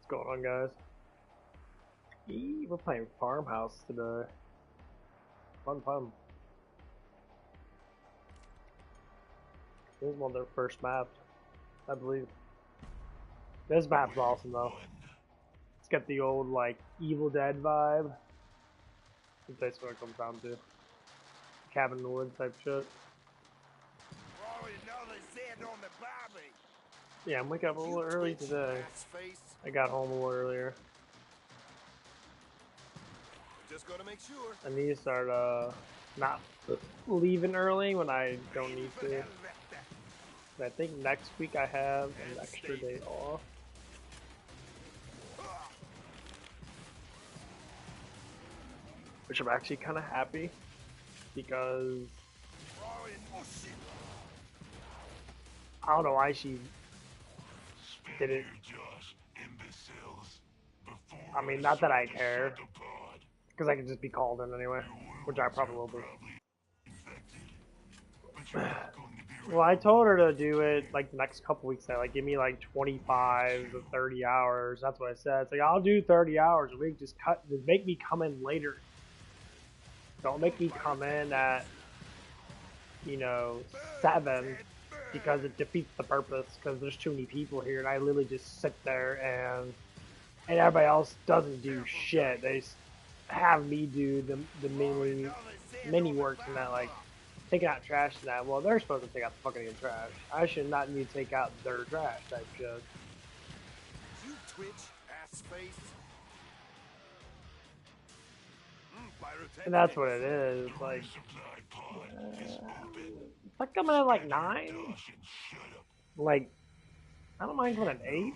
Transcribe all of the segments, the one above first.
What's going on, guys? We're playing Farmhouse today. Fun. This is one of their first maps, I believe. This map's awesome, though. It's got the old, like, Evil Dead vibe. That's basically what it comes down to. Cabin in the woods type shit. Yeah, I'm waking up a little early today. I got home a little earlier. Just gotta make sure. I need to start not leaving early when I don't need to. I think next week I have an extra day off. Which I'm actually kind of happy because I don't know why she didn't. I mean, not that I care, because I can just be called in anyway, which I probably will be. Well, I told her to do it like the next couple weeks. Like, give me like 25 to 30 hours. That's what I said. It's like, I'll do 30 hours a week. Just make me come in later. Don't make me come in at, 7, because it defeats the purpose. Because there's too many people here, and I literally just sit there and everybody else doesn't do shit. They have me do the mini works and that, like taking out trash and that. Well, they're supposed to take out the fucking trash. I should not need to take out their trash type shit. You twitch, ass face. And that's what it is. Like, if I come in at like 9, like, I don't mind going at 8.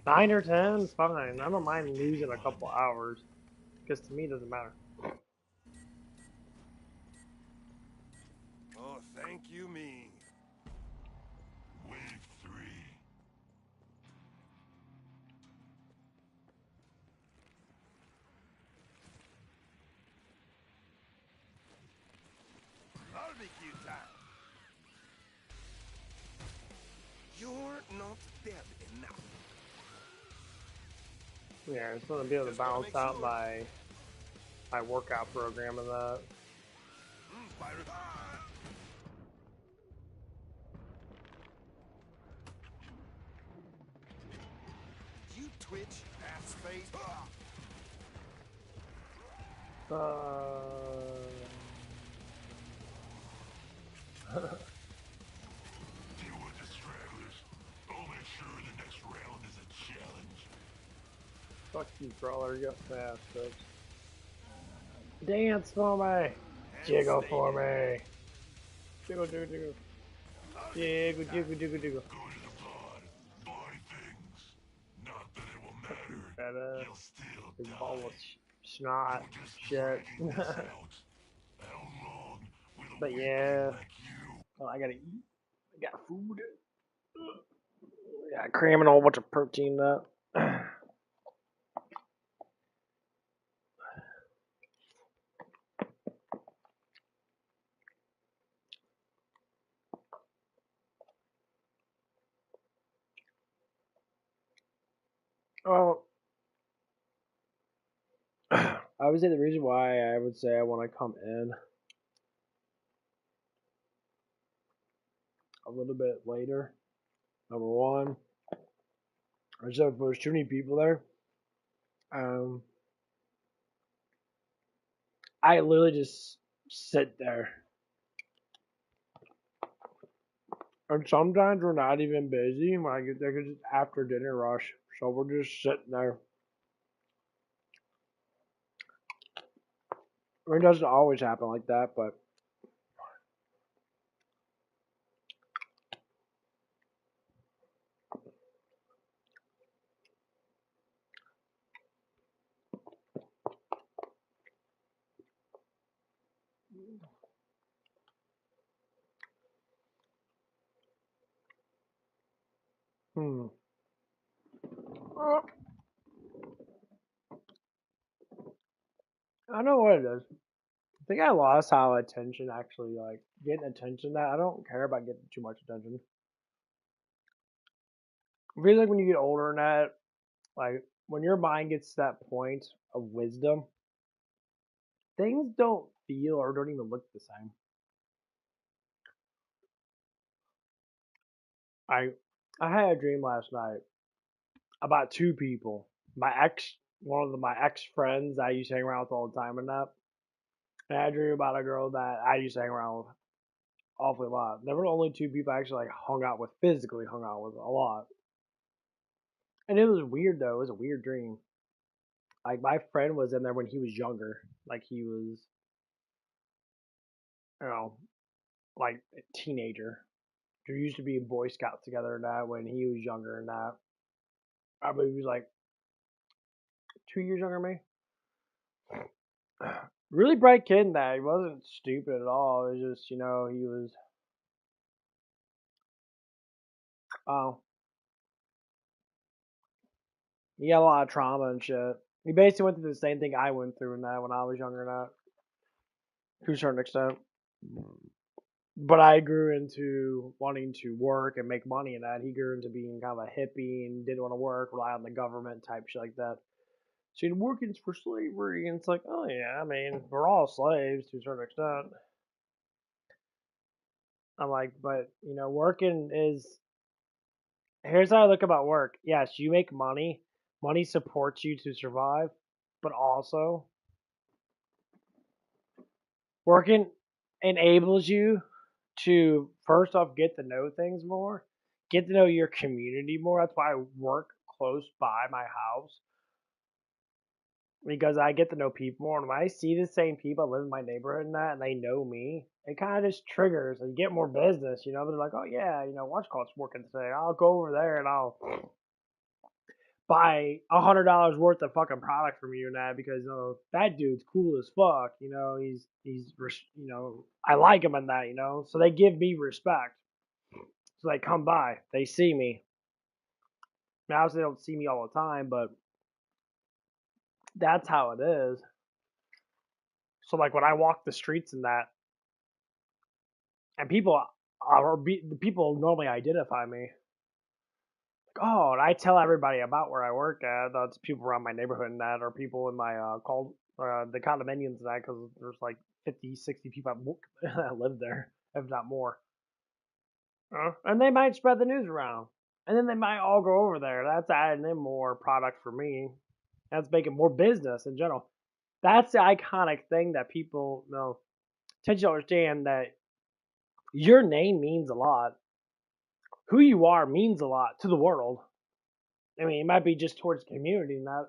9 or 10 is fine. I don't mind losing a couple hours, because to me it doesn't matter. Oh, thank you, me. Wave 3. Barbecue time. You're not dead enough. Yeah, I just want to be able to balance out my workout program and that. You twitch, ass face. Deal with the stragglers. I'll make sure the next round is a challenge. Fuck you, brawler. You got fast, bitch. Dance for me. Jiggle for me. Jiggle. Jiggle. Go to the pod. Buy things. Not that it will matter. You'll still Big die. ball of snot. Just Shit. dragging this out. How long will a But weakling yeah. like you? Well, I gotta eat. I got food. Yeah, cramming a whole bunch of protein that. Well, I would say the reason why I would say I want to come in a little bit later. Number one, I said there's too many people there. I literally just sit there. And sometimes we're not even busy when I get there because it's after dinner rush. So we're just sitting there. I mean, it doesn't always happen like that, but I know what it is. I think I lost how attention actually, like, getting attention. That I don't care about getting too much attention. I feel like when you get older and that, Like when your mind gets to that point of wisdom, things don't feel or don't even look the same. I I had a dream last night about two people. One of my ex friends I used to hang around with all the time, and that. And I had a dream about a girl that I used to hang around with awfully a lot. There were only two people I actually like physically hung out with a lot. And it was weird though. It was a weird dream. Like my friend was in there when he was younger. Like he was, you know, like a teenager. We used to be in Boy Scouts together and that when he was younger and that. I believe he was like 2 years younger than me. Really bright kid in that. He wasn't stupid at all. It was just, he was, oh, he had a lot of trauma and shit. He basically went through the same thing I went through in that when I was younger and that, to a certain extent. But I grew into wanting to work and make money in that. He grew into being kind of a hippie and didn't want to work, rely on the government type shit like that. So he'd working for slavery, and it's like, oh yeah, I mean, we're all slaves to a certain extent. I'm like, but working is. Here's how I look about work. Yes, you make money. Money supports you to survive, but also working enables you to first off get to know things more, get to know your community more. That's why I work close by my house because I get to know people more. And when I see the same people that live in my neighborhood and that, and they know me, it kind of just triggers and you get more business. They're like, oh yeah, what's working today? I'll go over there and I'll buy $100 worth of fucking product from you and that because that dude's cool as fuck. I like him and that. So they give me respect. So they come by, they see me. Now obviously they don't see me all the time, but that's how it is. So like when I walk the streets and that, and the people normally identify me. Oh, and I tell everybody about where I work at. That's people around my neighborhood and that, or people in my the condominiums and that, because there's like 50, 60 people that live there, if not more. And they might spread the news around, and then they might all go over there. That's adding in more product for me. That's making more business in general. That's the iconic thing that people tend to understand that your name means a lot. Who you are means a lot to the world. I mean, it might be just towards the community, not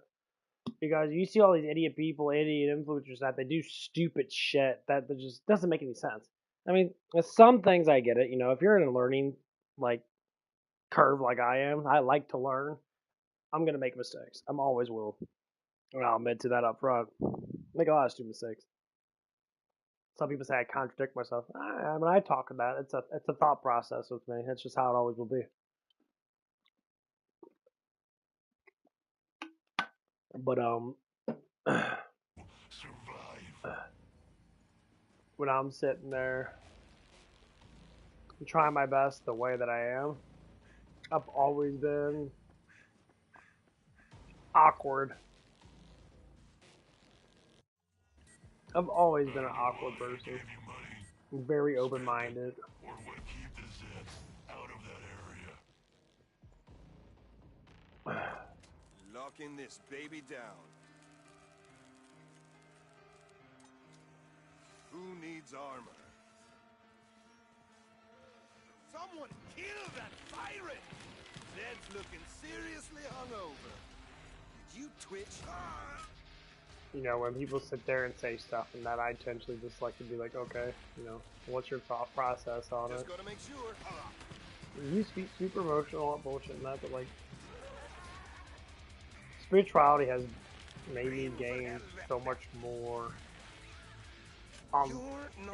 because you see all these idiot people, idiot influencers that they do stupid shit that just doesn't make any sense. I mean, some things I get it. If you're in a learning like curve like I am, I like to learn. I'm gonna make mistakes. I'm always will. And I'll admit to that up front. Make a lot of stupid mistakes. Some people say I contradict myself. I mean, I talk about it. It's a thought process with me. That's just how it always will be. But when I'm sitting there trying my best the way that I am, I've always been awkward. I've always been an awkward person. I'm very open-minded. Or would keep the Zeds out of that area. Locking this baby down. Who needs armor? Someone kill that pirate! Zed's looking seriously hungover. Did you twitch? When people sit there and say stuff and that, I tend to just like to be like, okay, what's your thought process on Just it? gotta make sure. You speak super emotional, all that bullshit and that, but like, spirituality has made me gain so much more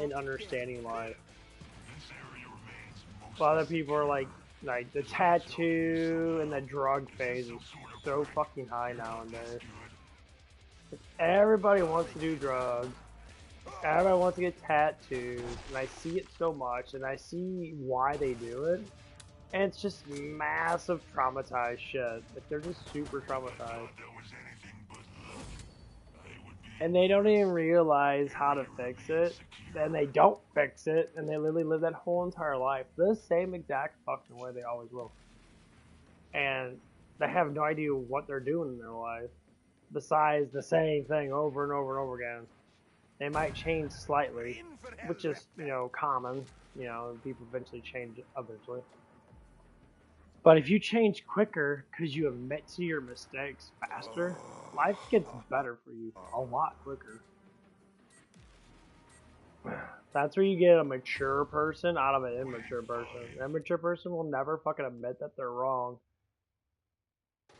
in understanding life. But other people are like the tattoo and the drug phase is so fucking high nowadays. Everybody wants to do drugs. Everybody wants to get tattoos, and I see it so much, and I see why they do it. And it's just massive traumatized shit. Like, they're just super traumatized. And they don't even realize how to fix it. And they don't fix it. And they literally live that whole entire life the same exact fucking way they always will. And they have no idea what they're doing in their life. Besides the same thing over and over and over again. They might change slightly, which is, you know, common. You know, people eventually change eventually. But if you change quicker because you admit to your mistakes faster, life gets better for you a lot quicker. That's where you get a mature person out of an immature person. An immature person will never fucking admit that they're wrong.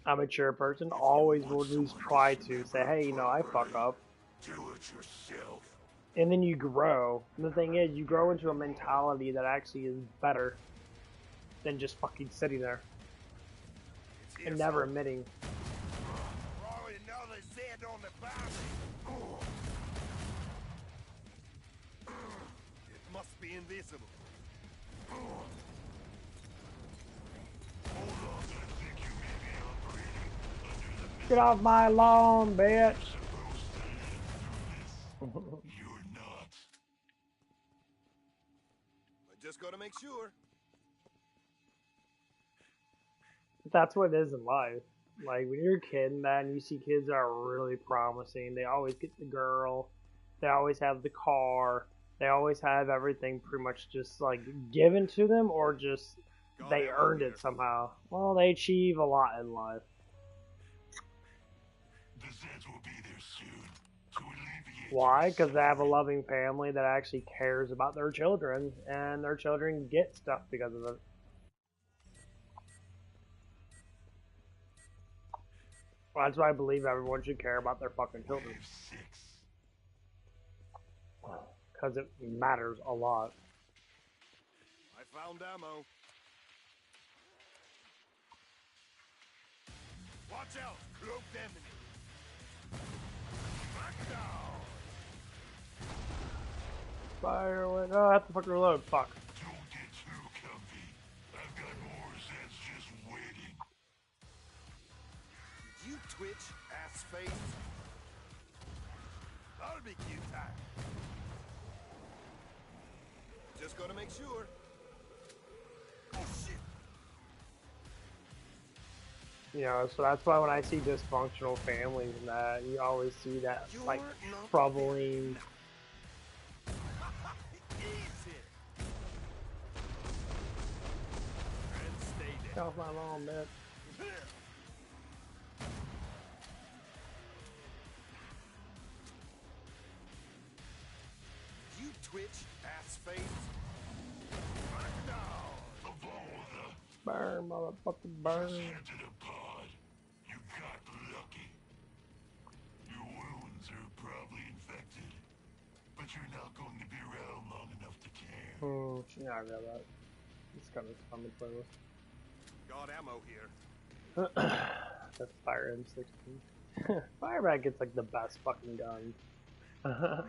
A mature person always will at least try to say, hey, you know, I fuck up. Do it yourself. And then you grow. And the thing is, you grow into a mentality that actually is better than just fucking sitting there and never admitting. It must be invisible. Get off my lawn, bitch! You're not. I just gotta make sure. That's what it is in life. Like, when you're a kid, man, you see kids that are really promising. They always get the girl. They always have the car. They always have everything pretty much just, like, given to them or just they earned it somehow. Well, they achieve a lot in life. The Zeds will be there soon to alleviate. Why? Because they have a loving family that actually cares about their children, and their children get stuff because of it. Well, that's why I believe everyone should care about their fucking children. Wave 6. Because it matters a lot. I found ammo. Watch out, cloaked enemy. Knockdown. Fire away. Oh, I have to fucking reload. Fuck. Don't get too comfy. I've got more Zeds just waiting. Did you twitch, ass face? Barbecue time. Just gotta make sure. Oh shit! You know, so that's why when I see dysfunctional families and that, you always see that, like, troubling. Get off my lawn, man. You twitch, ass face. Burn, motherfucker, burn. Sent a pod. You got lucky. Your wounds are probably infected, but you're not going to be around long enough to care. Yeah, I got that. It's kind of fun to play with. Got ammo here. That's Fire M16. Firebat gets like the best fucking gun. I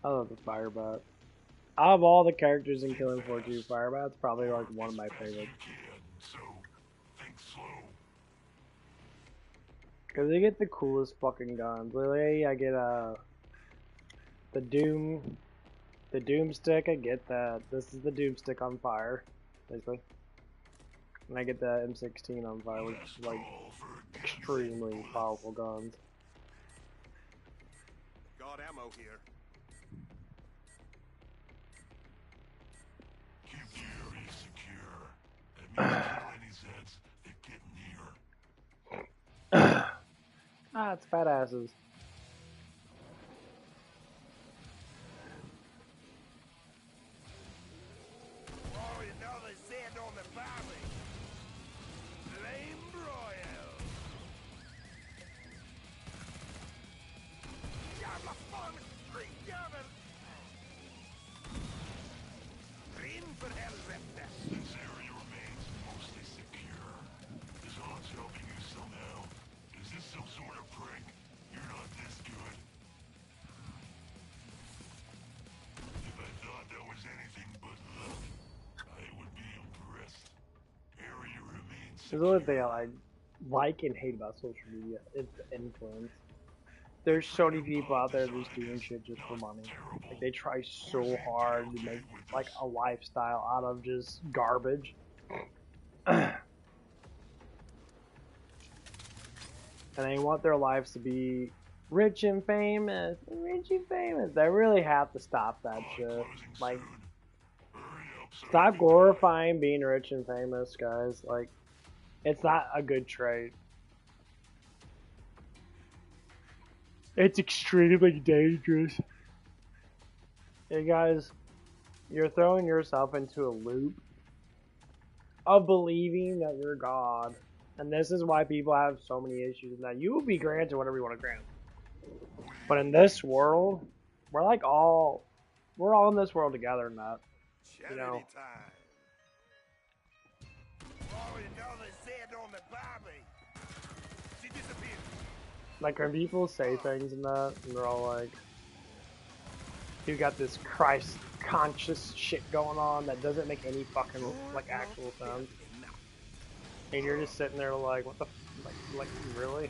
love the Firebat. Out of all the characters in KillingFloor 2, Firebat's probably like one of my favorites. So, think slow. Cause they get the coolest fucking guns. Literally, I get the Doomstick. I get that. This is the Doomstick on fire, basically. And I get the M16 on fire, which is like extremely powerful guns. Got ammo here. Keep the area secure. That means kill any Zeds that get near. Ah, it's badasses. Oh, another Zed on the valley. Flame Royale. Jävla fan, skitjävel! Rinn för helvete! This area remains mostly secure. Is Hans helping you somehow? Is this some sort of prank? You're not There's the only thing I like and hate about social media. It's the influence. There's so many people out there just doing shit just for money. Like they try so hard to make like a lifestyle out of just garbage. And they want their lives to be rich and famous. Rich and famous. They really have to stop that shit. Like, stop glorifying being rich and famous, guys. Like, it's not a good trait. It's extremely dangerous. Hey guys, you're throwing yourself into a loop of believing that you're God. And this is why people have so many issues. Now, you will be granted whatever you want to grant. But in this world, we're all in this world together, not, you know. Like when people say things and that, and they're all like, you got this Christ conscious shit going on that doesn't make any fucking like actual sense. And you're just sitting there like, what the, like really?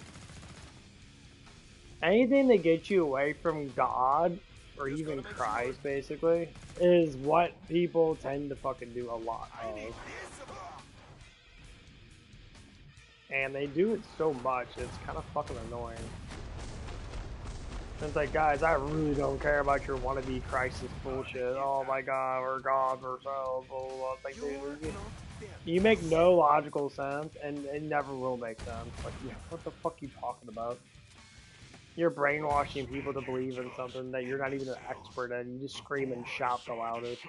Anything that gets you away from God, or even Christ, basically, is what people tend to fucking do a lot of. And they do it so much, it's kind of fucking annoying. It's like, guys, I really don't care about your wannabe crisis bullshit. Oh my god, we're gods ourselves, blah, blah, blah. Like, dude, you make no logical sense, and it never will make sense. Like, what the fuck are you talking about? You're brainwashing people to believe in something that you're not even an expert in. You just scream and shout the loudest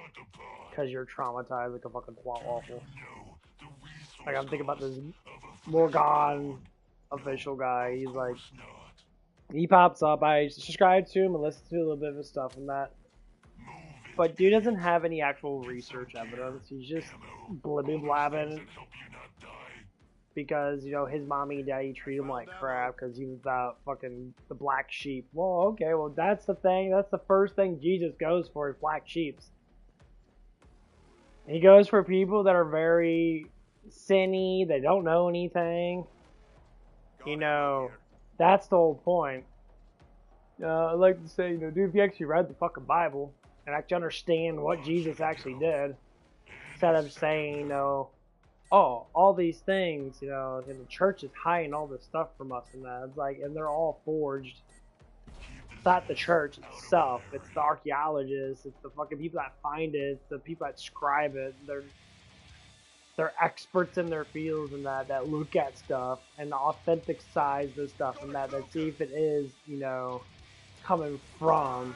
because you're traumatized like a fucking twat waffle. Like, I'm thinking about this Morgan official guy. He's like, he pops up. I subscribe to him and listen to a little bit of his stuff and that. But dude doesn't have any actual research evidence. He's just blibby blabbing. Because, you know, his mommy and daddy treat him like crap because he was fucking the black sheep. Well, okay, well, that's the thing. That's the first thing Jesus goes for is black sheeps. He goes for people that are very sinny, they don't know anything. You know, that's the whole point. I like to say, you know, dude, if you actually read the fucking Bible and actually understand what Jesus actually did, instead of saying, you know, oh, all these things, you know, and the church is hiding all this stuff from us and that. It's like, and they're all forged. It's not the church itself. It's the archaeologists. It's the fucking people that find it. It's the people that scribe it. They're experts in their fields and that look at stuff and authentic size the stuff and that see if it is, you know, coming from,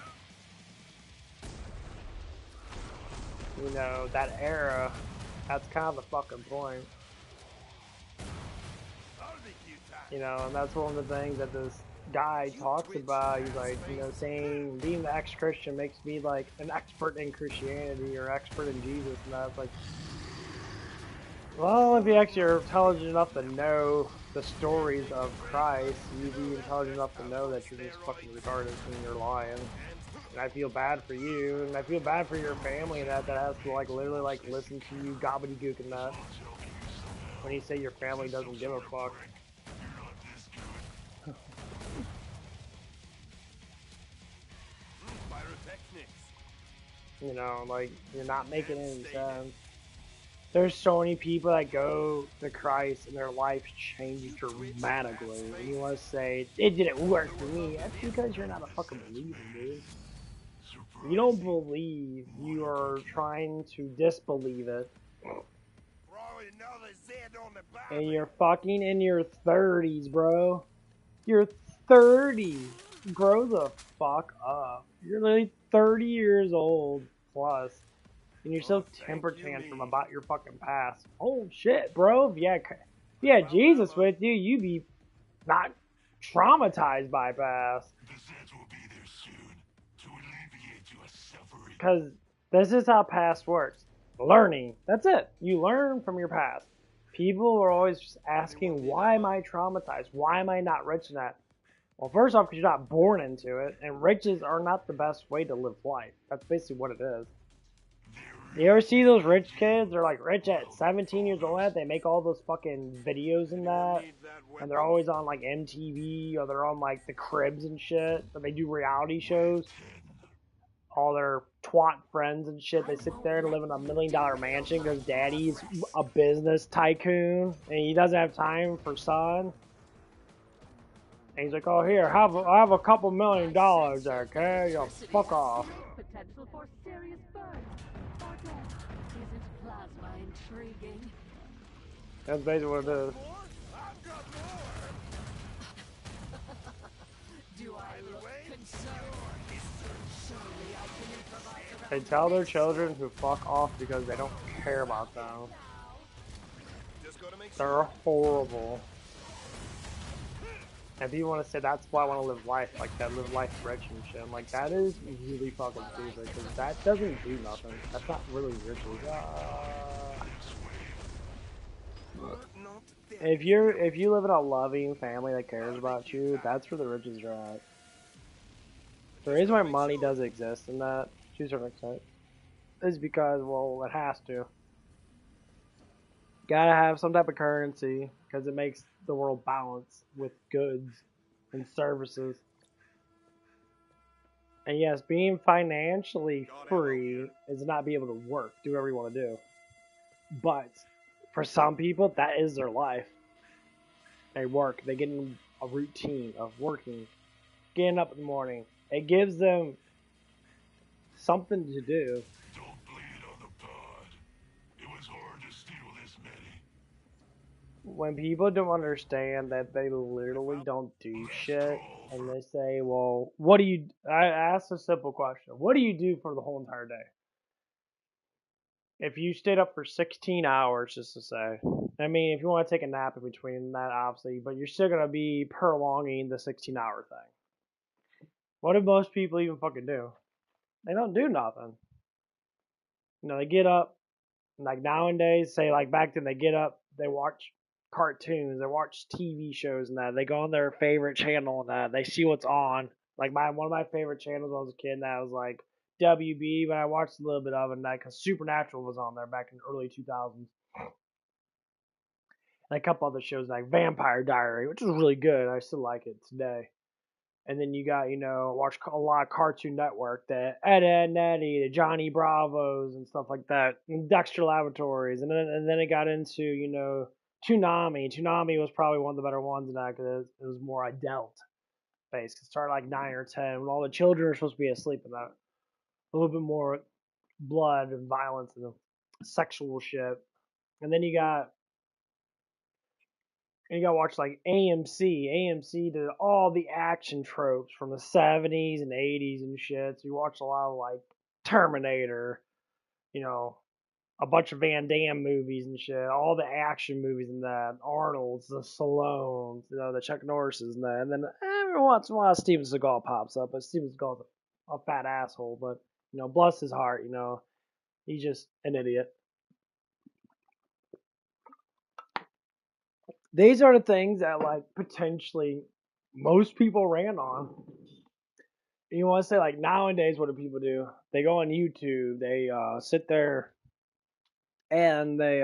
you know, that era. That's kind of the fucking point. You know, and that's one of the things that this guy talks about. He's like, you know, saying being the ex-Christian makes me like an expert in Christianity or expert in Jesus, and that's like, well, if you actually are intelligent enough to know the stories of Christ, you'd be intelligent enough to know that you're just fucking retarded and you're lying. And I feel bad for you, and I feel bad for your family that has to like literally like listen to you gobbledygook and that. When you say your family doesn't give a fuck. You know, like, you're not making any sense. There's so many people that go to Christ and their life changes dramatically. And you want to say, it didn't work for me. That's because you're not a fucking believer, dude. You don't believe, you are trying to disbelieve it. And you're fucking in your 30s, bro. You're 30. Grow the fuck up. You're literally 30 years old plus. And you're still temper tantrum about your fucking past. Oh shit, bro. If you had Jesus with you, you'd be not traumatized by past. Because this is how past works. Learning. That's it. You learn from your past. People are always just asking, why am I traumatized? Why am I not rich in that? Well, first off, because you're not born into it, and riches are not the best way to live life. That's basically what it is. You ever see those rich kids? They're like rich at 17 years old. They make all those fucking videos and that. Need that And they're weapon? always on like MTV or they're on like the Cribs and shit. But they do reality shows. All their twat friends and shit. They sit there and live in $1 million mansion because daddy's a business tycoon and he doesn't have time for son. And he's like, oh here, I have a couple $1 million, okay? Yo, fuck off. Potential for serious burns or death. Isn't plasma intriguing? That's basically what it is. I've got more. Do I look concerned? Surely I can improvise around They tell their children to fuck off because they don't care about them. Just gotta make They're sure. horrible. And people want to say that's why I want to live life like that, live life rich and shit. I'm like, that is really fucking stupid because that doesn't do nothing. That's not really riches. Not that. If you live in a loving family that cares about you, that's where the riches are at. The reason why money does exist in that, to a certain extent, is because, well, it has to. Gotta have some type of currency because it makes the world balance with goods and services. And yes, being financially free is not be able to work, do whatever you want to do. But for some people, that is their life. They work, they get in a routine of working, getting up in the morning. It gives them something to do. Don't bleed on the pod. It was hard to steal this many. When people don't understand that they literally don't do shit, and they say, well, what do you... I asked a simple question. What do you do for the whole entire day? If you stayed up for 16 hours, just to say, I mean, if you want to take a nap in between that, obviously, but you're still going to be prolonging the 16-hour thing. What do most people even fucking do? They don't do nothing. You know, they get up, like nowadays, say like back then, they get up, they watch cartoons, they watch TV shows and that. They go on their favorite channel and that. They see what's on. Like one of my favorite channels when I was a kid, and that was like WB, but I watched a little bit of it, and that because Supernatural was on there back in the early 2000s. And a couple other shows like Vampire Diary, which was really good. I still like it today. And then you got, watch a lot of Cartoon Network, the Ed, Edd n Eddy, the Johnny Bravos and stuff like that, and Dexter Laboratories. And then it got into, Toonami. Toonami was probably one of the better ones in that because it was more adult based. It started like 9 or 10 when all the children are supposed to be asleep in that. A little bit more blood and violence and sexual shit. And then you gotta watch like AMC. AMC did all the action tropes from the 70s and 80s and shit. So you watch a lot of like Terminator, a bunch of Van Damme movies and shit. All the action movies and that. Arnold's, the Stallones, the Chuck Norris's and that. And then every once in a while Steven Seagal pops up. But Steven Seagal's a fat asshole. But, bless his heart, he's just an idiot. These are the things that like potentially most people ran on. You want to say like nowadays, what do people do? They go on YouTube. They sit there and they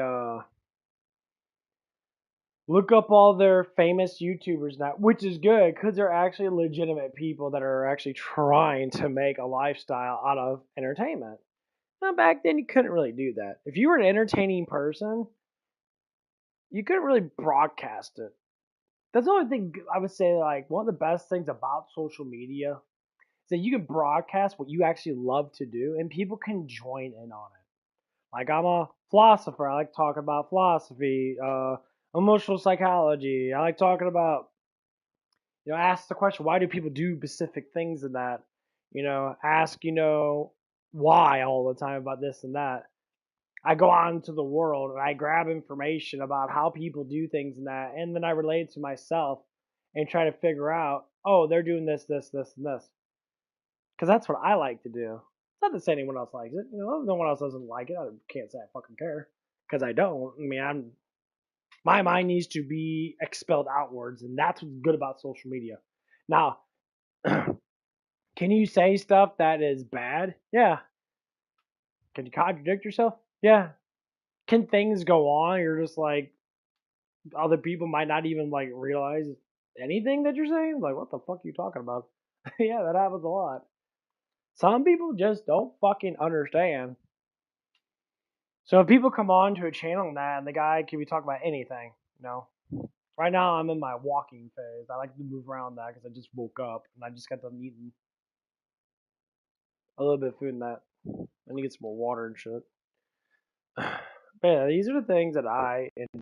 look up all their famous YouTubers now, which is good because they're actually legitimate people that are actually trying to make a lifestyle out of entertainment. Now back then you couldn't really do that. If you were an entertaining person, you couldn't really broadcast it. That's the only thing I would say, like, one of the best things about social media is that you can broadcast what you actually love to do and people can join in on it. Like, I'm a philosopher. I like talking about philosophy, emotional psychology. I like talking about, ask the question, why do people do specific things in that? Ask, why all the time about this and that. I go out into the world and I grab information about how people do things and that, and then I relate it to myself and try to figure out, oh, they're doing this, this, this, and this. Because that's what I like to do. It's not to say anyone else likes it. If no one else doesn't like it, I can't say I fucking care. Because I don't. I mean, my mind needs to be expelled outwards, and that's what's good about social media. Now, can you say stuff that is bad? Yeah. Can you contradict yourself? Yeah. Can things go on? You're just like other people might not even like realize anything that you're saying. Like, what the fuck are you talking about? Yeah, that happens a lot. Some people just don't fucking understand. So if people come on to a channel and the guy can be talking about anything, you know. Right now I'm in my walking phase. I like to move around that because I just woke up and I just got done eating a little bit of food and that. I need to get some more water and shit. But yeah, these are the things that I enjoy.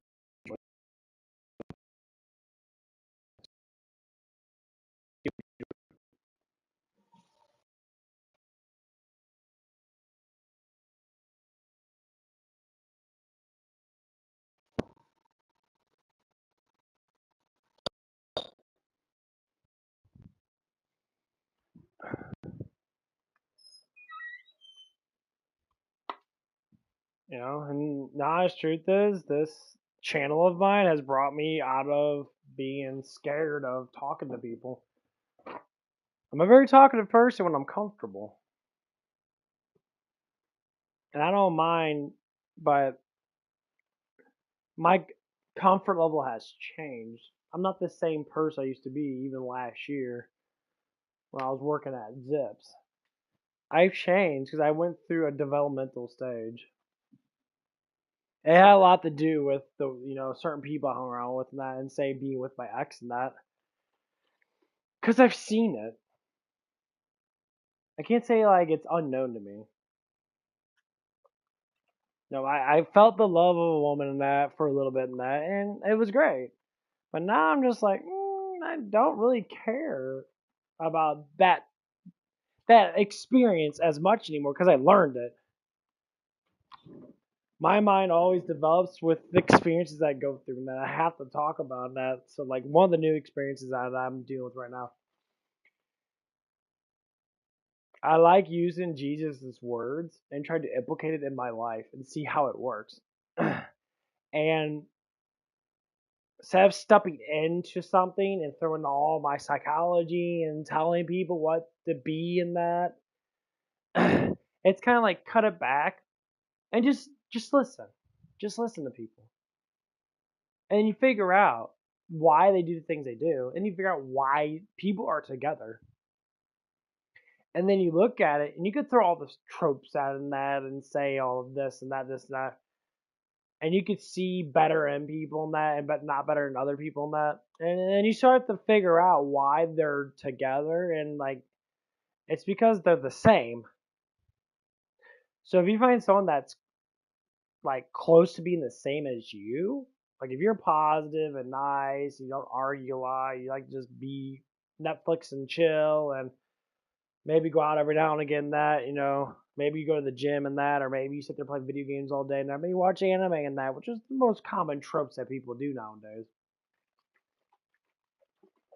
You know, and the honest truth is, this channel of mine has brought me out of being scared of talking to people. I'm a very talkative person when I'm comfortable. And I don't mind, but my comfort level has changed. I'm not the same person I used to be even last year when I was working at Zips. I've changed because I went through a developmental stage. It had a lot to do with the certain people I hung around with and that, and say being with my ex and that, because I've seen it. I can't say like it's unknown to me. No, I felt the love of a woman in that for a little bit in that, and it was great. But now I'm just like, I don't really care about that experience as much anymore because I learned it. My mind always develops with the experiences I go through, and that I have to talk about that. So, like, one of the new experiences that I'm dealing with right now, I like using Jesus' words and trying to implicate it in my life and see how it works. And instead of stepping into something and throwing all my psychology and telling people what to be in that, it's kind of like cut it back and just listen. Just listen to people. And you figure out why they do the things they do, and you figure out why people are together. And then you look at it, and you could throw all the tropes out in that and say all of this and that, this and that. And you could see better in people in that, and but not better in other people in that. And then you start to figure out why they're together, and like it's because they're the same. So if you find someone that's like close to being the same as you, like if you're positive and nice, you don't argue a lot, you like to just be Netflix and chill and maybe go out every now and again that, maybe you go to the gym and that, or maybe you sit there playing video games all day and that, maybe watch anime and that, which is the most common tropes that people do nowadays.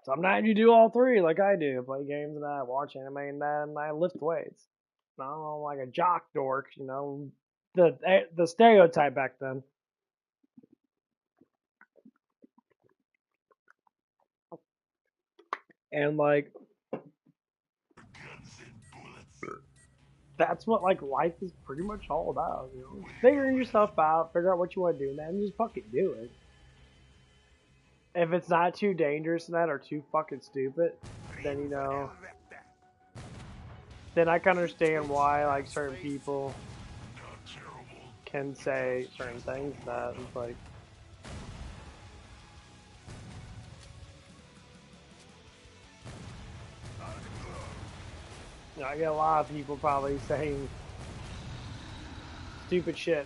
Sometimes you do all three like I do, play games and that, watch anime and that, and I lift weights. I'm like a jock dork, the stereotype back then. And like that's what like life is pretty much all about, figuring yourself out, figure out what you want to do, man, and just fucking do it. If it's not too dangerous and that or too fucking stupid, then then I can understand why like certain people can say certain things that it's like I get a lot of people probably saying stupid shit.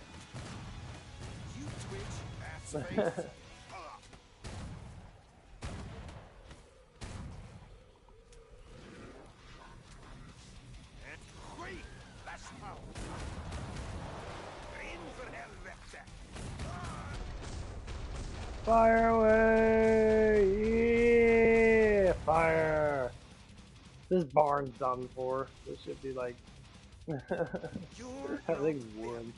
You twitch, ass face. Fire away! Yeah, fire! This barn's done for. This should be like everything's wood.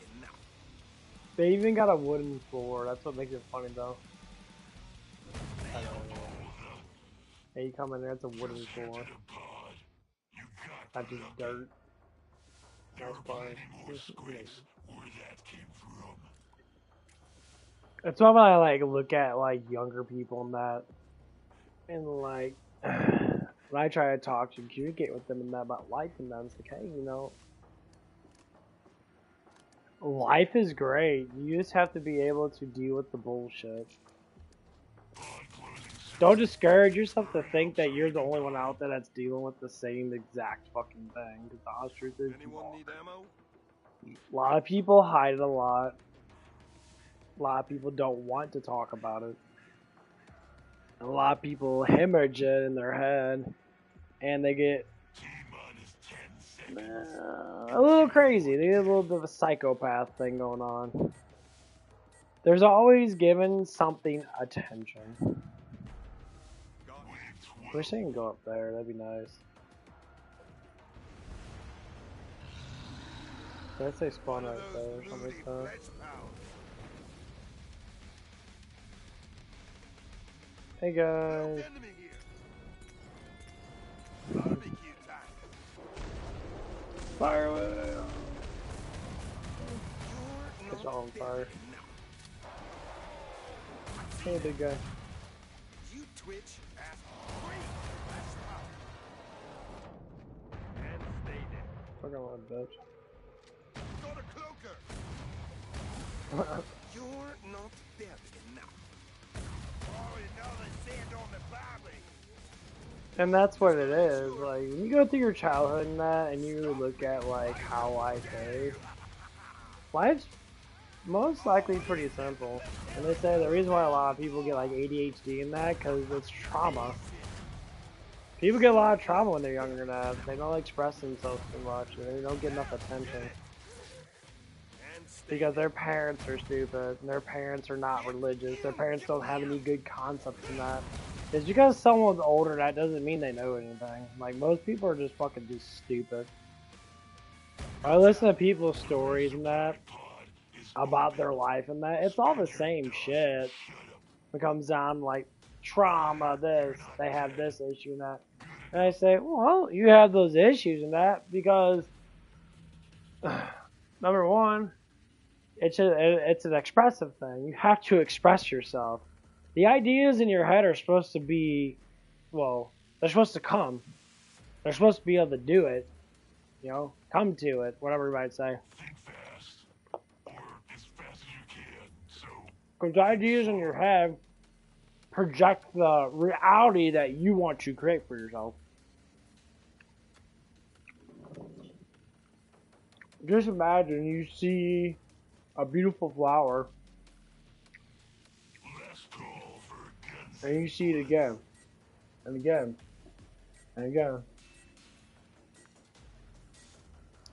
They even got a wooden floor. That's what makes it funny though. Hey, you come in there, it's a wooden floor. Not just dirt. Nice bar. More squeaks where that came from. That's why when I like look at like younger people and that, and like when I try to talk to and communicate with them and that about life and that, it's like, hey, you know, life is great. You just have to be able to deal with the bullshit. Don't discourage yourself to think that you're the only one out there that's dealing with the same exact fucking thing. Because the honest truth is, you Anyone are. need ammo? A lot of people hide it a lot. A lot of people don't want to talk about it. A lot of people hemorrhage it in their head, and they get T-minus 10 seconds. a little crazy. They get a little bit of a psychopath thing going on. There's always given something attention. I wish I can go up there. That'd be nice. Did I say spawn right there or something like that? Hey guys. Fire away! It's all on fire. Hey big guy. You twitch ass great. That's power. And stay there. Fucking little bitch. Got a cloaker. You're not dead enough. Oh, another sand on the body. And that's what it is. Like, when you go through your childhood and that, and you look at like how life is, life's most likely pretty simple. And they say the reason why a lot of people get like ADHD and that, because it's trauma. People get a lot of trauma when they're younger than that. They don't express themselves too much, and they don't get enough attention. Because their parents are stupid, and their parents are not religious, their parents don't have any good concepts in that. Just because someone's older, that doesn't mean they know anything. Like, most people are just fucking just stupid. I listen to people's stories and that, about their life and that, it's all the same shit. It comes down to, like, trauma, this, they have this issue and that. And I say, well, you have those issues and that because, number one, it's an expressive thing. You have to express yourself. The ideas in your head are supposed to be, well, they're supposed to come. They're supposed to be able to do it. You know, come to it, whatever you might say. Think fast. Or as fast as you can, so... Because the ideas in your head project the reality that you want to create for yourself. Just imagine you see a beautiful flower, Last call for guns. and you see it again, and again, and again.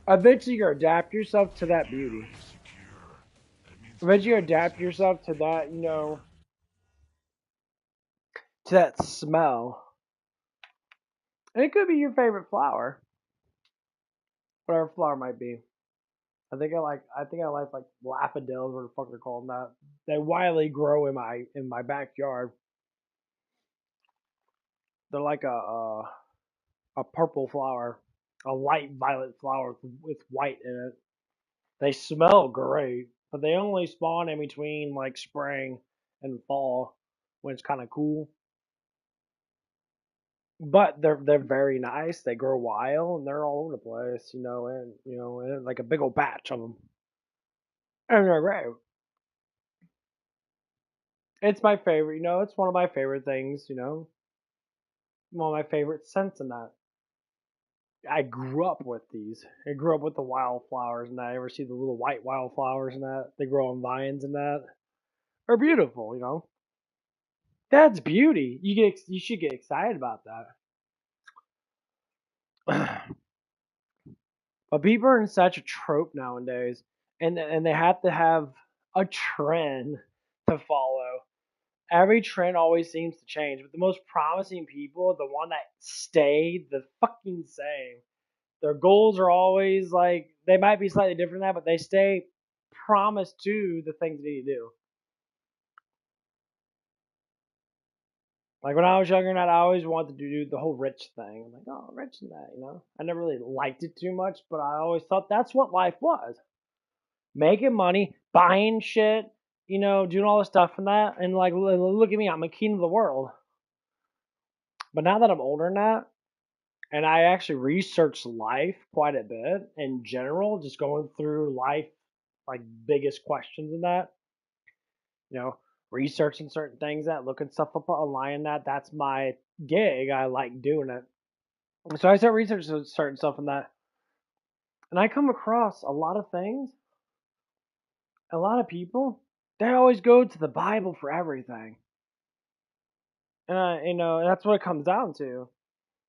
Eventually you adapt yourself to that beauty. Eventually you adapt yourself to that, you know, to that smell. And it could be your favorite flower. Whatever flower might be. I think I like daffodils, or the fuck they're called that. They widely grow in my backyard. They're like a purple flower, a light violet flower with white in it. They smell great, but they only spawn in between like spring and fall when it's kind of cool. But they're very nice. They grow wild and they're all over the place, and like a big old batch of them. And they're great. It's my favorite, it's one of my favorite things, one of my favorite scents in that. I grew up with these. I grew up with the wildflowers and that. I ever see the little white wildflowers and that? They grow on vines and that. They're beautiful. That's beauty. You should get excited about that. But people are in such a trope nowadays, and they have to have a trend to follow. Every trend always seems to change, but the most promising people, the one that stay the fucking same. Their goals are always like, they might be slightly different than that, but they stay promised to the things they need to do. Like when I was younger, and I always wanted to do the whole rich thing. I'm like, oh, rich and that, you know. I never really liked it too much, but I always thought that's what life was: making money, buying shit, you know, doing all this stuff and that. And like, look at me, I'm a king of the world. But now that I'm older than that, and I actually research life quite a bit in general, just going through life, like biggest questions and that, you know, researching certain things, that looking stuff up online, that's my gig. I like doing it. So I start researching certain stuff in that, and I come across a lot of things. A lot of people, they always go to the Bible for everything, and you know, that's what it comes down to.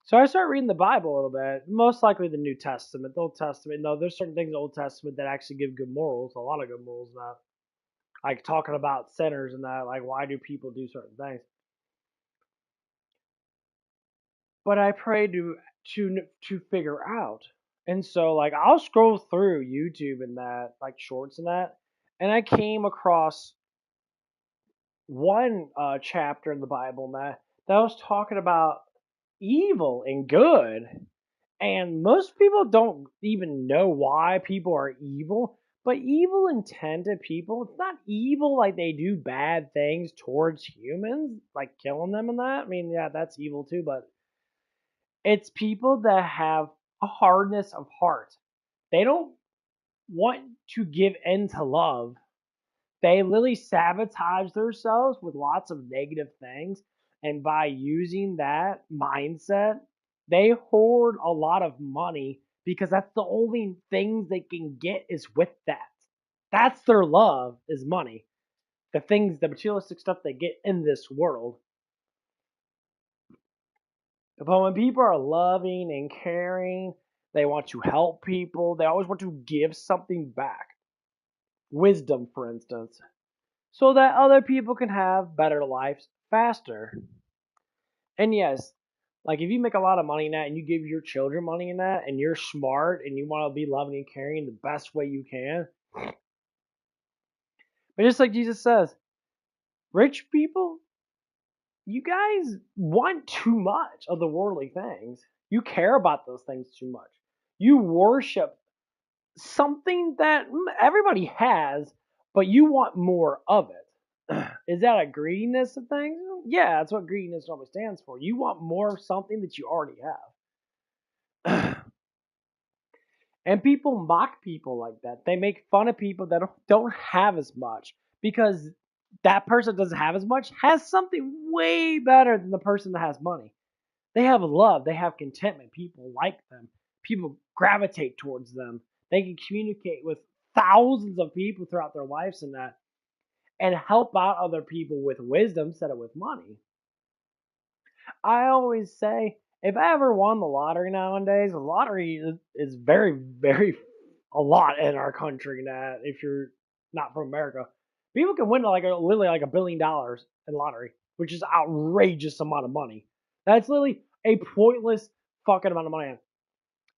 So I start reading the Bible a little bit, most likely the New Testament, the Old Testament. No, there's certain things in the Old Testament that actually give good morals, a lot of good morals in that. Like talking about sinners and that, like why do people do certain things? But I pray to figure out. And so like I'll scroll through YouTube and that, like shorts and that, and I came across one chapter in the Bible and that was talking about evil and good. And most people don't even know why people are evil. But evil intended people, it's not evil like they do bad things towards humans, like killing them and that. I mean, yeah, that's evil too, but it's people that have a hardness of heart. They don't want to give in to love. They literally sabotage themselves with lots of negative things. And by using that mindset, they hoard a lot of money because that's the only things they can get is with that. That's their love, is money. The things, the materialistic stuff they get in this world. But when people are loving and caring, they want to help people, they always want to give something back. Wisdom, for instance, so that other people can have better lives faster. And yes, like if you make a lot of money in that and you give your children money in that and you're smart and you want to be loving and caring the best way you can. But just like Jesus says, rich people, you guys want too much of the worldly things. You care about those things too much. You worship something that everybody has, but you want more of it. Is that a greediness of things? Yeah, that's what greediness normally stands for. You want more of something that you already have. And people mock people like that. They make fun of people that don't have as much because that person doesn't have as much has something way better than the person that has money. They have love, they have contentment. People like them, people gravitate towards them. They can communicate with thousands of people throughout their lives and that, and help out other people with wisdom instead of with money. I always say, if I ever won the lottery nowadays, the lottery is very, very a lot in our country. That if you're not from America, people can win like literally like $1 billion in lottery, which is outrageous amount of money. That's literally a pointless fucking amount of money.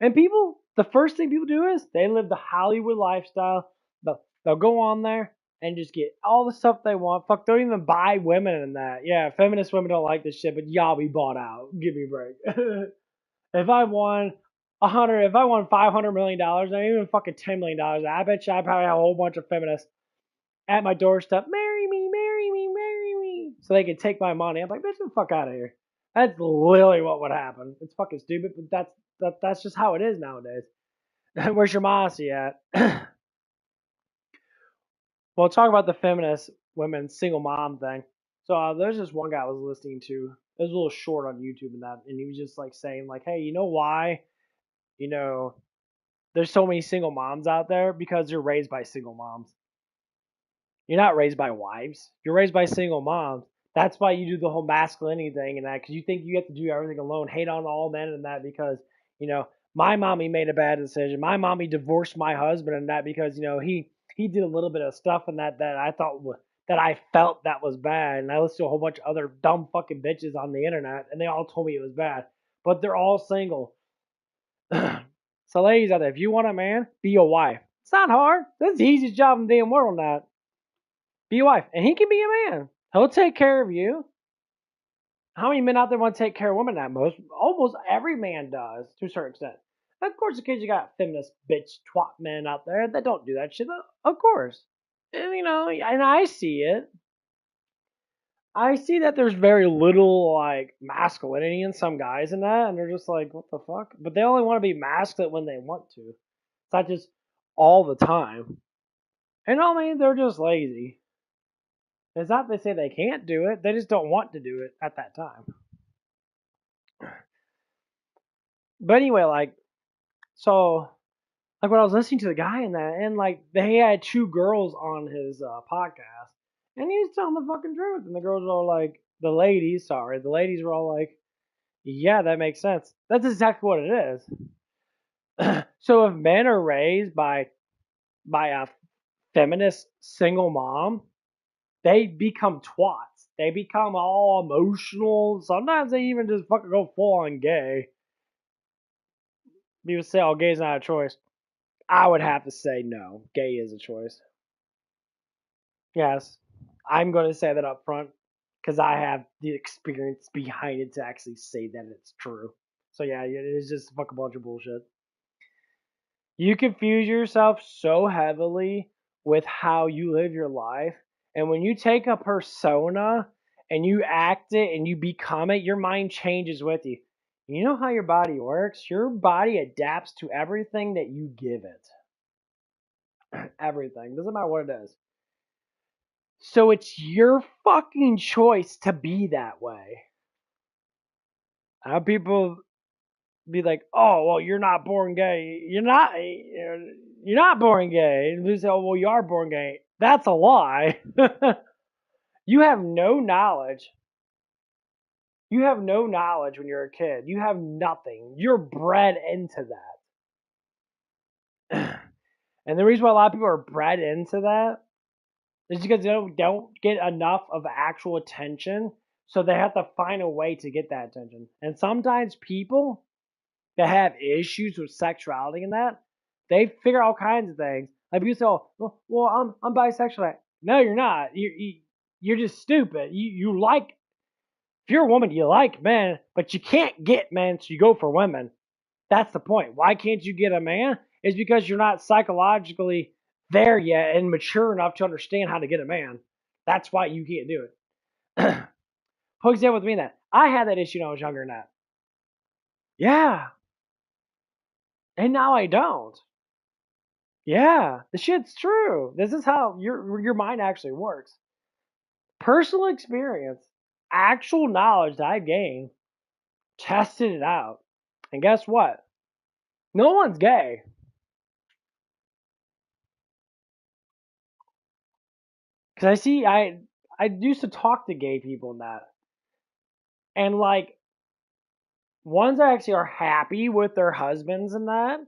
And people, the first thing people do is they live the Hollywood lifestyle. They'll go on there and just get all the stuff they want. Fuck, don't even buy women in that. Yeah, feminist women don't like this shit, but y'all be bought out. Give me a break. If I won if I won $500 million, not even fucking $10 million, I bet you I probably have a whole bunch of feminists at my doorstep. Marry me, marry me, marry me, so they can take my money. I'm like, bitch, get the fuck out of here. That's literally what would happen. It's fucking stupid, but that's just how it is nowadays. Where's your mossy at? Well, talk about the feminist women single mom thing. So there's this one guy I was listening to. It was a little short on YouTube and that, and he was just like saying like, hey, you know why? You know, there's so many single moms out there because you're raised by single moms. You're not raised by wives. You're raised by single moms. That's why you do the whole masculinity thing and that, because you think you have to do everything alone, hate on all men and that because, you know, my mommy made a bad decision. My mommy divorced my husband and that because, you know, he did a little bit of stuff and that I thought that I felt that was bad. And I listened to a whole bunch of other dumb fucking bitches on the internet and they all told me it was bad. But they're all single. So ladies out there, if you want a man, be a wife. It's not hard. That's the easiest job in the damn world, that. Be a wife. And he can be a man. He'll take care of you. How many men out there want to take care of women? That almost every man does to a certain extent. Of course, occasionally you got feminist bitch twat men out there that don't do that shit. Of course, and, and I see it. I see that there's very little like masculinity in some guys in that, and they're just like, what the fuck? But they only want to be masculine when they want to. It's not just all the time. And I mean, they're just lazy. It's not they say they can't do it; they just don't want to do it at that time. But anyway, like, so, like when I was listening to the guy in that, and like they had two girls on his podcast, and he was telling the fucking truth, and the girls were all like, the ladies were all like, yeah, that makes sense. That's exactly what it is. So if men are raised by a feminist single mom, they become twats. They become all emotional. Sometimes they even just fucking go full on gay. People say, oh, gay's not a choice. I would have to say no. Gay is a choice. Yes. I'm going to say that up front because I have the experience behind it to actually say that it's true. So yeah, it is just a fucking bunch of bullshit. You confuse yourself so heavily with how you live your life. And when you take a persona and you act it and you become it, your mind changes with you. You know how your body works? Your body adapts to everything that you give it. Everything. Doesn't matter what it is. So it's your fucking choice to be that way. How people be like, oh, well, you're not born gay. You're not born gay. And they say, oh, well, you are born gay. That's a lie. You have no knowledge. You have no knowledge when you're a kid. You have nothing. You're bred into that. And the reason why a lot of people are bred into that is because they don't get enough of actual attention. So they have to find a way to get that attention. And sometimes people that have issues with sexuality and that, they figure all kinds of things. Like people say, oh, well, I'm bisexual. No, you're not. You're just stupid. You like, if you're a woman, you like men, but you can't get men, so you go for women. That's the point. Why can't you get a man? It's because you're not psychologically there yet and mature enough to understand how to get a man. That's why you can't do it. For example, with me, that I had that issue when I was younger than that. Yeah. And now I don't. Yeah, the shit's true. This is how your mind actually works. Personal experience, actual knowledge that I've gained, tested it out. And guess what? No one's gay. Cause I used to talk to gay people and that. And like ones that actually are happy with their husbands and that.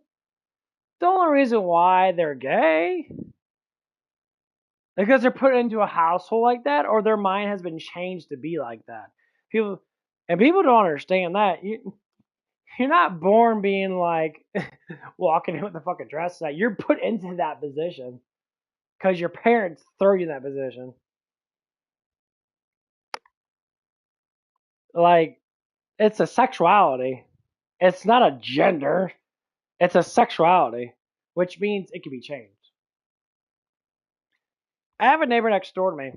The only reason why they're gay because they're put into a household like that, or their mind has been changed to be like that. People don't understand that. You're not born being like walking in with a fucking dress. That you're put into that position because your parents throw you in that position. Like it's a sexuality. It's not a gender. It's a sexuality, which means it can be changed. I have a neighbor next door to me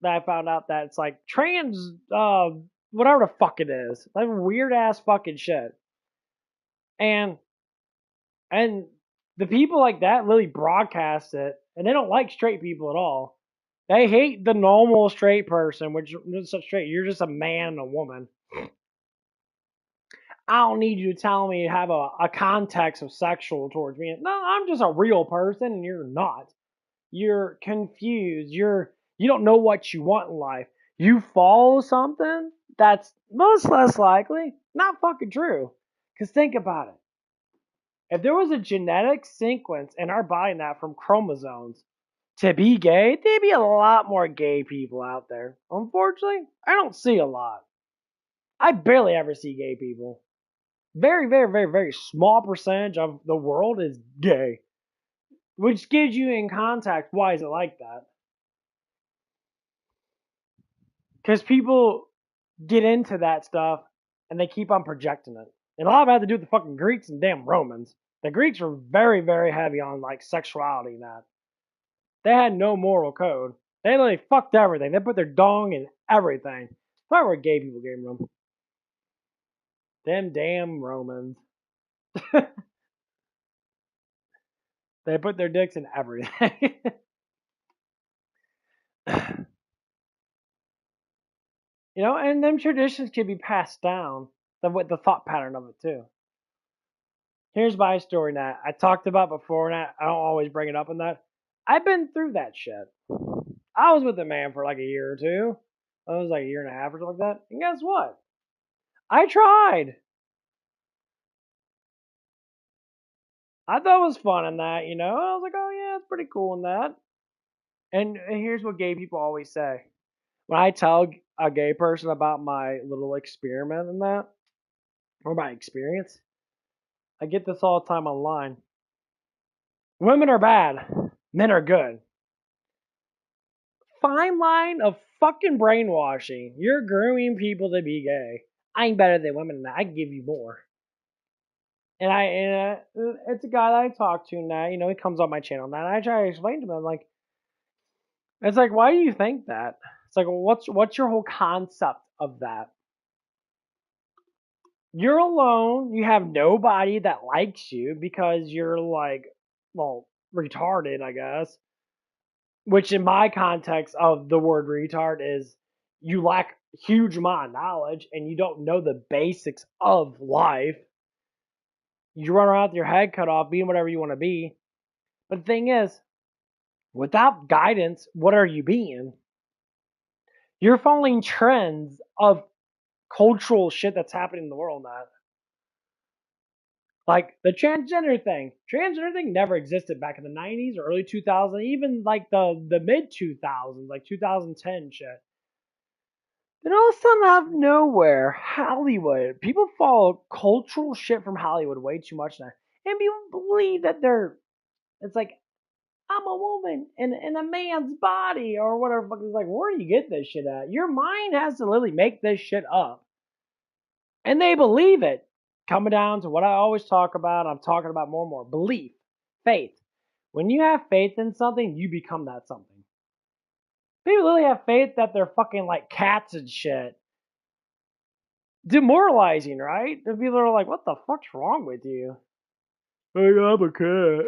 that I found out that it's like trans, whatever the fuck it is, like weird ass fucking shit. And the people like that literally broadcast it, and they don't like straight people at all. They hate the normal straight person, which is so straight. You're just a man and a woman. I don't need you to tell me you have a context of sexual towards me. No, I'm just a real person, and you're not. You're confused. You don't know what you want in life. You follow something that's most less likely not fucking true. Because think about it. If there was a genetic sequence in our body now from chromosomes to be gay, there'd be a lot more gay people out there. Unfortunately, I don't see a lot. I barely ever see gay people. Very, very, very, very small percentage of the world is gay. Which gives you in context why is it like that? Because people get into that stuff, and they keep on projecting it. And a lot of it had to do with the fucking Greeks and damn Romans. The Greeks were very, very heavy on like sexuality and that. They had no moral code. They literally fucked everything. They put their dong in everything. That's probably where gay people came from. Them damn Romans. They put their dicks in everything. You know, and them traditions can be passed down. The thought pattern of it too. Here's my story now. I talked about before, and I don't always bring it up in that. I've been through that shit. I was with a man for like a year or two. I was like a year and a half or something like that. And guess what? I tried. I thought it was fun in that, you know. I was like, oh yeah, it's pretty cool in that. And here's what gay people always say. When I tell a gay person about my little experiment in that, or my experience, I get this all the time online. Women are bad. Men are good. Fine line of fucking brainwashing. You're grooming people to be gay. I'm better than women and I can give you more. And it's a guy that I talk to now, you know, he comes on my channel now, and I try to explain to him, I'm like, it's like, why do you think that? It's like, well, what's your whole concept of that? You're alone, you have nobody that likes you because you're like, well, retarded, I guess. Which in my context of the word retard is you lack huge amount of knowledge and you don't know the basics of life. You run around with your head cut off, being whatever you want to be. But the thing is, without guidance, what are you being? You're following trends of cultural shit that's happening in the world now. Like the transgender thing. Transgender thing never existed back in the 90s or early 2000s, even like the mid 2000s, like 2010 shit. Then all of a sudden, out of nowhere, Hollywood. People follow cultural shit from Hollywood way too much now. And people believe that it's like, I'm a woman in a man's body or whatever. It's like, where do you get this shit at? Your mind has to literally make this shit up. And they believe it. Coming down to what I always talk about, I'm talking about more and more. Belief. Faith. When you have faith in something, you become that something. People literally have faith that they're fucking like cats and shit. Demoralizing, right? The people are like, what the fuck's wrong with you? Hey, I'm a cat.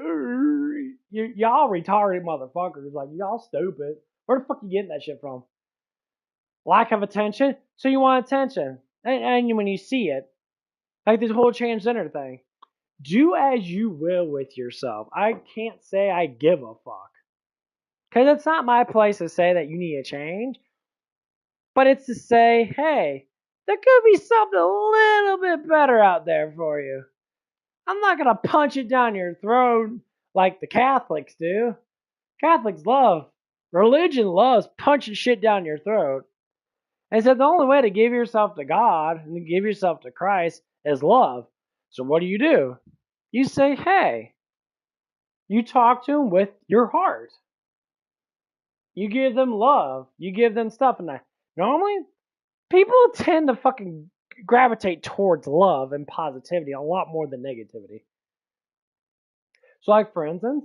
Y'all retarded motherfuckers. Like, y'all stupid. Where the fuck you getting that shit from? Lack of attention? So you want attention. And when you see it, like this whole transgender thing, do as you will with yourself. I can't say I give a fuck. Because it's not my place to say that you need to change. But it's to say, hey, there could be something a little bit better out there for you. I'm not going to punch it down your throat like the Catholics do. Catholics love, religion loves punching shit down your throat. And so the only way to give yourself to God and to give yourself to Christ is love. So what do? You say, hey, you talk to them with your heart. You give them love. You give them stuff. And normally, people tend to fucking gravitate towards love and positivity a lot more than negativity. So, like, for instance,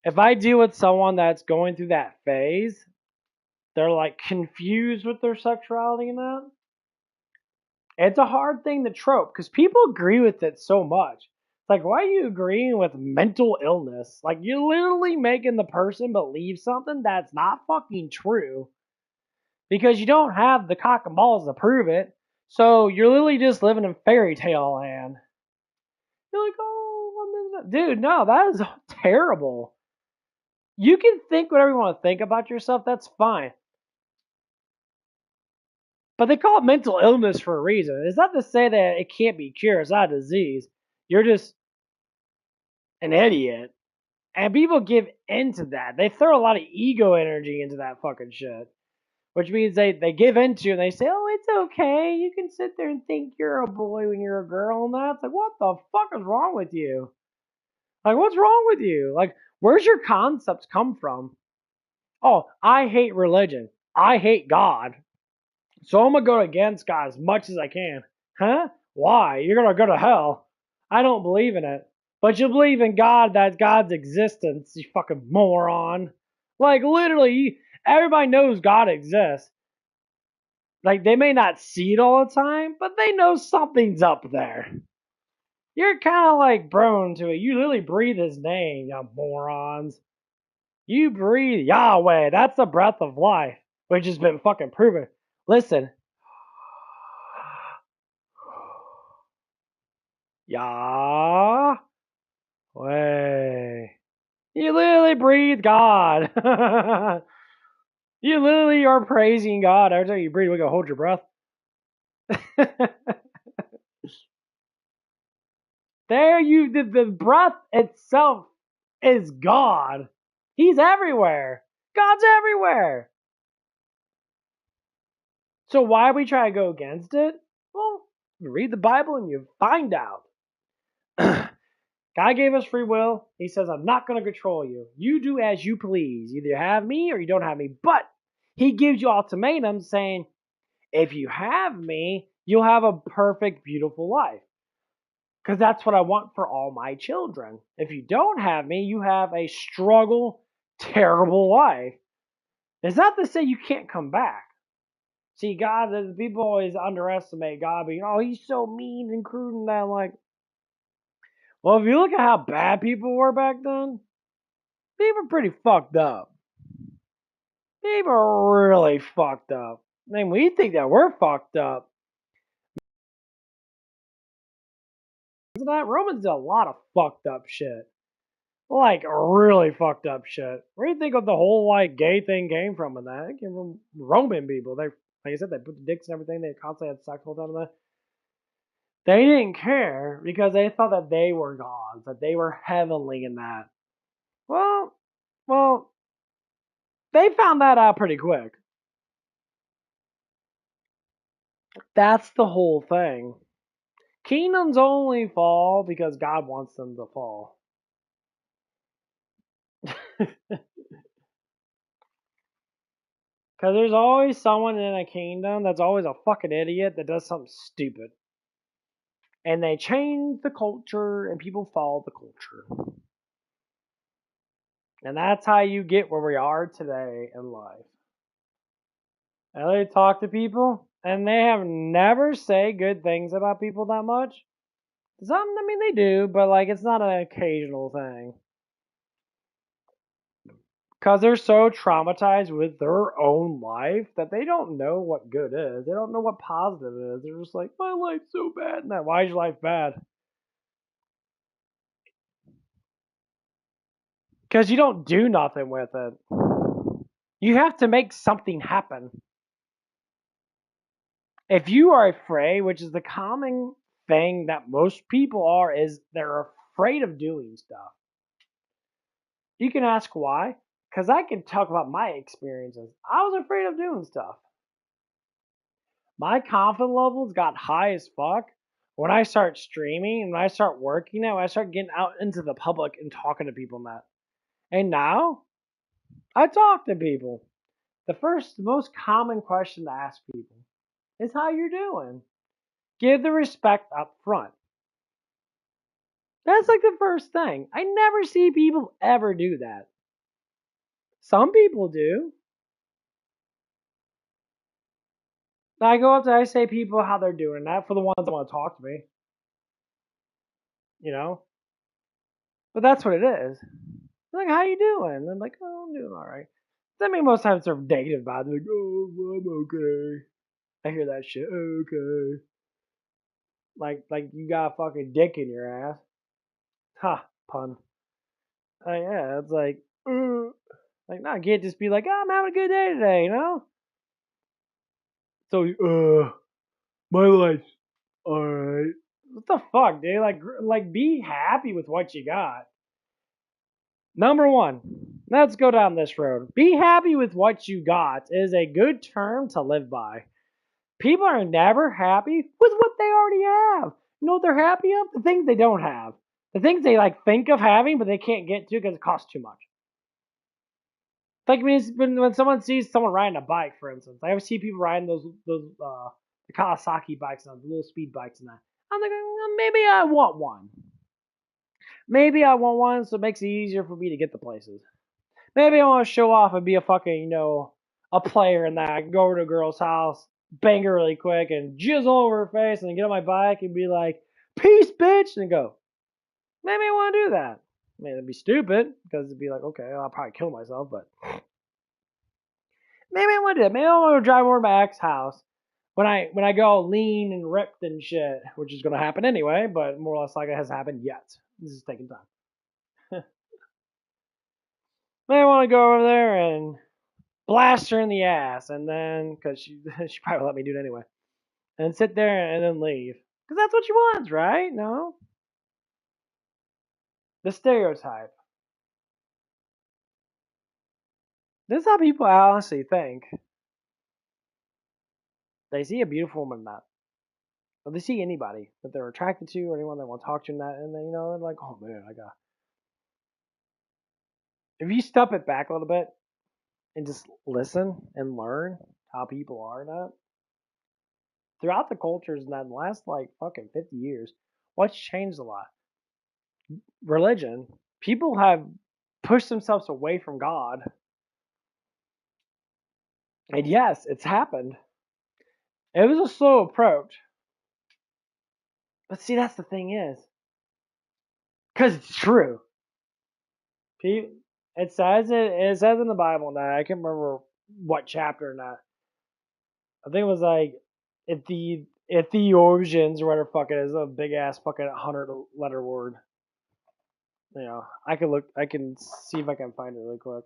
if I deal with someone that's going through that phase, they're like confused with their sexuality and that, it's a hard thing to trope because people agree with it so much. It's like, why are you agreeing with mental illness? Like, you're literally making the person believe something that's not fucking true because you don't have the cock and balls to prove it. So you're literally just living in fairy tale land. You're like, oh, dude, no, that is terrible. You can think whatever you want to think about yourself, that's fine. But they call it mental illness for a reason. It's not to say that it can't be cured. It's not a disease. You're just an idiot. And people give into that. They throw a lot of ego energy into that fucking shit. Which means they give into and they say, oh, it's okay. You can sit there and think you're a boy when you're a girl and that. It's like, what the fuck is wrong with you? Like, what's wrong with you? Like, where's your concepts come from? Oh, I hate religion. I hate God. So I'm going to go against God as much as I can. Huh? Why? You're going to go to hell. I don't believe in it. But you believe in God, that's God's existence, you fucking moron. Like, literally, everybody knows God exists. Like, they may not see it all the time, but they know something's up there. You're kind of like prone to it. You literally breathe his name, you morons. You breathe Yahweh. That's the breath of life, which has been fucking proven. Listen. Yahweh. You literally breathe God. You literally are praising God. Every time you breathe, we go hold your breath. The breath itself is God. He's everywhere. God's everywhere. So why we try to go against it? Well, you read the Bible and you find out. God gave us free will. He says, I'm not going to control you. You do as you please. Either have me or you don't have me. But he gives you ultimatums saying, if you have me, you'll have a perfect, beautiful life. Because that's what I want for all my children. If you don't have me, you have a struggle, terrible life. It's not to say you can't come back. See, God, the people always underestimate God being, oh, he's so mean and crude and that. I'm like, well, if you look at how bad people were back then, they were pretty fucked up. They were really fucked up. I mean, we think that we're fucked up. That Romans did a lot of fucked up shit. Like, really fucked up shit. Where do you think of the whole, like, gay thing came from in that? It came from Roman people. They, like I said, they put the dicks and everything. They constantly had sex all the time. They didn't care because they thought that they were gods, that they were heavenly in that. Well, they found that out pretty quick. That's the whole thing. Kingdoms only fall because God wants them to fall. Because there's always someone in a kingdom that's always a fucking idiot that does something stupid. And they change the culture and people follow the culture. And that's how you get where we are today in life. And they talk to people and they have never say good things about people that much. Some, I mean, they do, but like it's not an occasional thing. Because they're so traumatized with their own life that they don't know what good is. They don't know what positive is. They're just like, my life's so bad. Now, why is your life bad? Because you don't do nothing with it. You have to make something happen. If you are afraid, which is the common thing that most people are, is they're afraid of doing stuff. You can ask why. Because I can talk about my experiences. I was afraid of doing stuff. My confidence levels got high as fuck when I start streaming and when I start working now, when I start getting out into the public and talking to people and that. And now, I talk to people. The most common question to ask people is how you're doing. Give the respect up front. That's like the first thing. I never see people ever do that. Some people do. I go up to, I say people how they're doing that for the ones that want to talk to me. You know? But that's what it is. They're like, how you doing? And I'm like, oh, I'm doing alright. I mean, most times they're negative about it. They're like, oh, I'm okay. I hear that shit. Okay. Like you got a fucking dick in your ass. Ha, pun. Yeah, it's like, no, I can't just be like, oh, I'm having a good day today, you know? So, my life's alright. What the fuck, dude? Like, be happy with what you got. Number one, let's go down this road. Be happy with what you got is a good term to live by. People are never happy with what they already have. You know what they're happy of? The things they don't have. The things they like think of having, but they can't get to because it costs too much. Like when someone sees someone riding a bike, for instance, I always see people riding those the Kawasaki bikes and the little speed bikes and that. I'm like, well, maybe I want one. Maybe I want one so it makes it easier for me to get to places. Maybe I want to show off and be a fucking, a player in that. I can go over to a girl's house, bang her really quick, and jizz all over her face, and then get on my bike and be like, peace, bitch, and go. Maybe I want to do that. I mean, it'd be stupid, because it'd be like, okay, I'll probably kill myself, but maybe I want to do that. Maybe I want to drive over to my ex's house when I go lean and ripped and shit, which is going to happen anyway, but more or less like it hasn't happened yet. This is taking time. Maybe I want to go over there and blast her in the ass, and then, because she probably let me do it anyway, and sit there and then leave. Because that's what she wants, right? No? The stereotype. This is how people honestly think. They see a beautiful woman that, or they see anybody that they're attracted to, or anyone they want to talk to, and then, they're like, oh man, I got. If you step it back a little bit and just listen and learn how people are, that throughout the cultures in that last like fucking 50 years, what's changed a lot? Religion. People have pushed themselves away from God. And yes, it's happened. It was a slow approach. But see, that's the thing is. Because it's true. It says in the Bible that I can't remember what chapter in that. I think it was like if the origins or whatever fuck it is, a big ass fucking 100-letter word. I can see if I can find it really quick.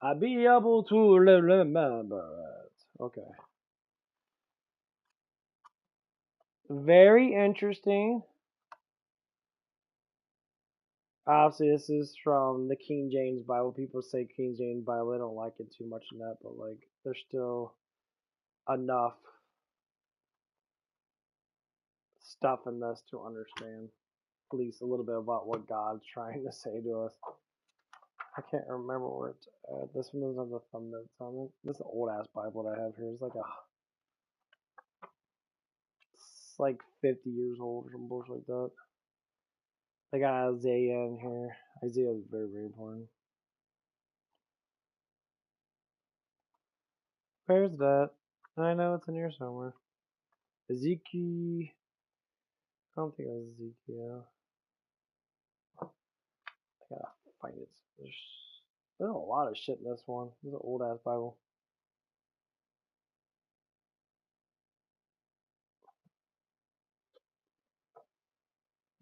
I'll be able to remember it. Okay. Very interesting. Obviously, this is from the King James Bible. People say King James Bible, they don't like it too much in that, but like, there's still enough stuff in this to understand at least a little bit about what God's trying to say to us. I can't remember where it's at. This one doesn't have the thumbnails on it. This is an old ass Bible that I have here. It's like 50 years old or some bullshit like that. They got Isaiah in here. Isaiah is very, very important. Where's that? I know it's in here somewhere. Ezekiel. I don't think it was Ezekiel. I gotta find it. There's a lot of shit in this one. This is an old ass Bible.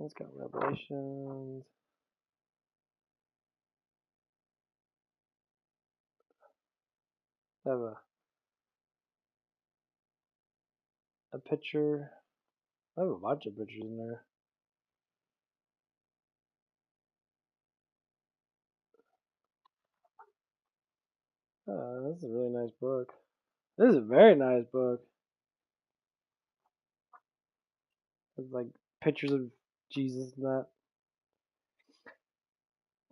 It's got Revelations. I have a picture. I have a bunch of pictures in there. This is a really nice book. This is a very nice book. It's like pictures of Jesus and that.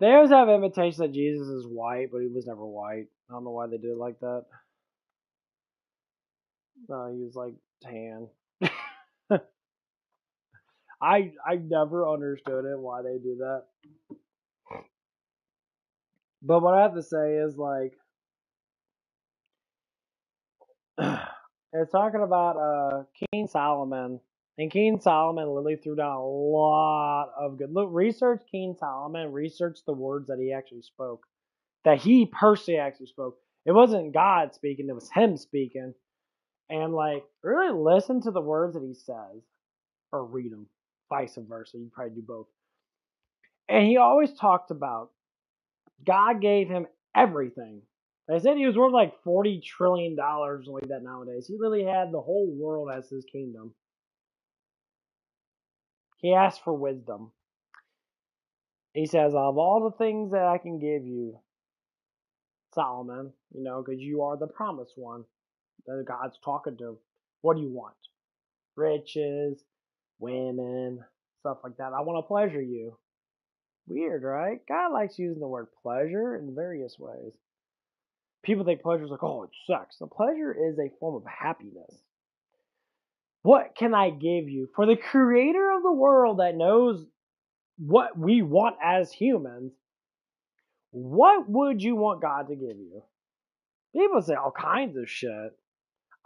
They always have imitation that Jesus is white, but he was never white. I don't know why they did it like that. No, he was like tan. I never understood it why they do that. But what I have to say is like it's talking about King Solomon. And King Solomon literally threw down a lot of good look. Research King Solomon, research the words that he actually spoke. That he personally actually spoke. It wasn't God speaking, it was him speaking. And like really listen to the words that he says. Or read them. Vice versa. You probably do both. And he always talked about God gave him everything. They said he was worth like $40 trillion like that nowadays. He literally had the whole world as his kingdom. He asked for wisdom. He says, of all the things that I can give you, Solomon, because you are the promised one that God's talking to. What do you want? Riches, women, stuff like that. I want to pleasure you. Weird, right? God likes using the word pleasure in various ways. People think pleasure is like, oh, it's sex. The pleasure is a form of happiness. What can I give you? For the creator of the world that knows what we want as humans, what would you want God to give you? People say all kinds of shit.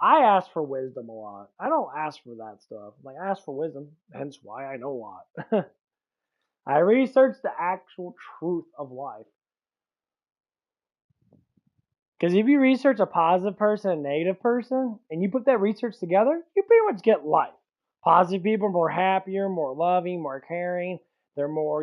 I ask for wisdom a lot. I don't ask for that stuff. Like, I ask for wisdom, hence why I know a lot. I research the actual truth of life. Because if you research a positive person and a negative person, and you put that research together, you pretty much get life. Positive people are more happier, more loving, more caring. They're more,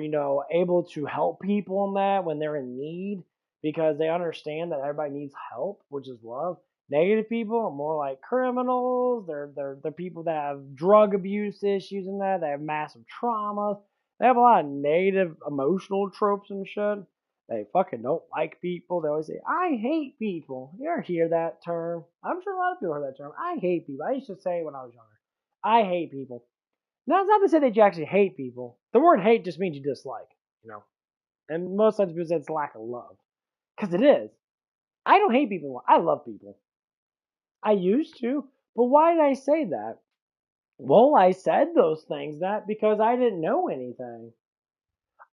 able to help people in that when they're in need because they understand that everybody needs help, which is love. Negative people are more like criminals. They're people that have drug abuse issues and that. They have massive traumas. They have a lot of negative emotional tropes and shit. They fucking don't like people. They always say, I hate people. You ever hear that term? I'm sure a lot of people heard that term. I hate people. I used to say it when I was younger. I hate people. Now, it's not to say that you actually hate people. The word hate just means you dislike. And most times people say it's lack of love. Because it is. I don't hate people. I love people. I used to. But why did I say that? Well, I said those things because I didn't know anything.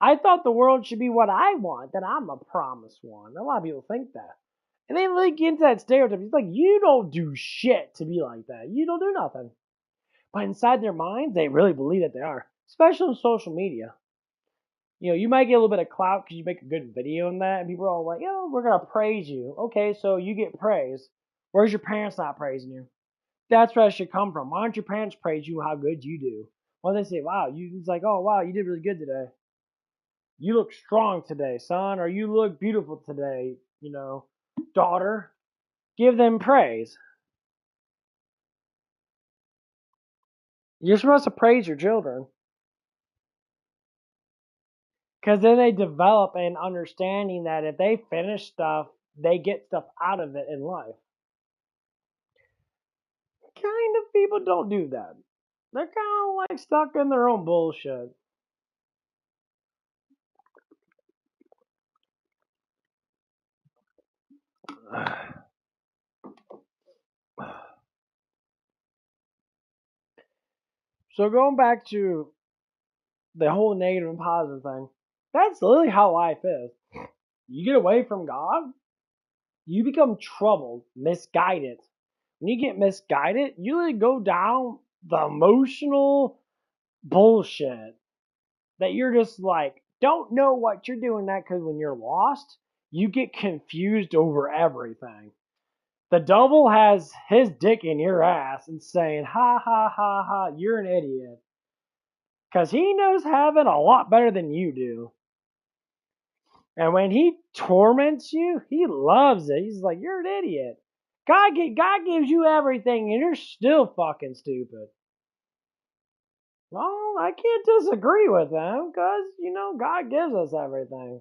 I thought the world should be what I want, that I'm a promised one. A lot of people think that. And they link into that stereotype. It's like, you don't do shit to be like that. You don't do nothing. But inside their minds, they really believe that they are. Especially on social media. You might get a little bit of clout because you make a good video in that, and people are all like, we're going to praise you. Okay, so you get praise. Where's your parents not praising you? That's where it should come from. Why don't your parents praise you how good you do? Well, they say, wow, it's like, oh, wow, you did really good today. You look strong today, son, or you look beautiful today, daughter. Give them praise. You're supposed to praise your children. Because then they develop an understanding that if they finish stuff, they get stuff out of it in life. Kind of people don't do that. They're kind of like stuck in their own bullshit. So going back to the whole negative and positive thing, that's literally how life is. You get away from God, you become troubled, misguided. When you get misguided, you really go down the emotional bullshit that you're just like, don't know what you're doing that because when you're lost, you get confused over everything. The devil has his dick in your ass and saying, ha ha ha ha, you're an idiot. Because he knows heaven a lot better than you do. And when he torments you, he loves it. He's like, you're an idiot. God gives you everything and you're still fucking stupid. Well, I can't disagree with them because, God gives us everything.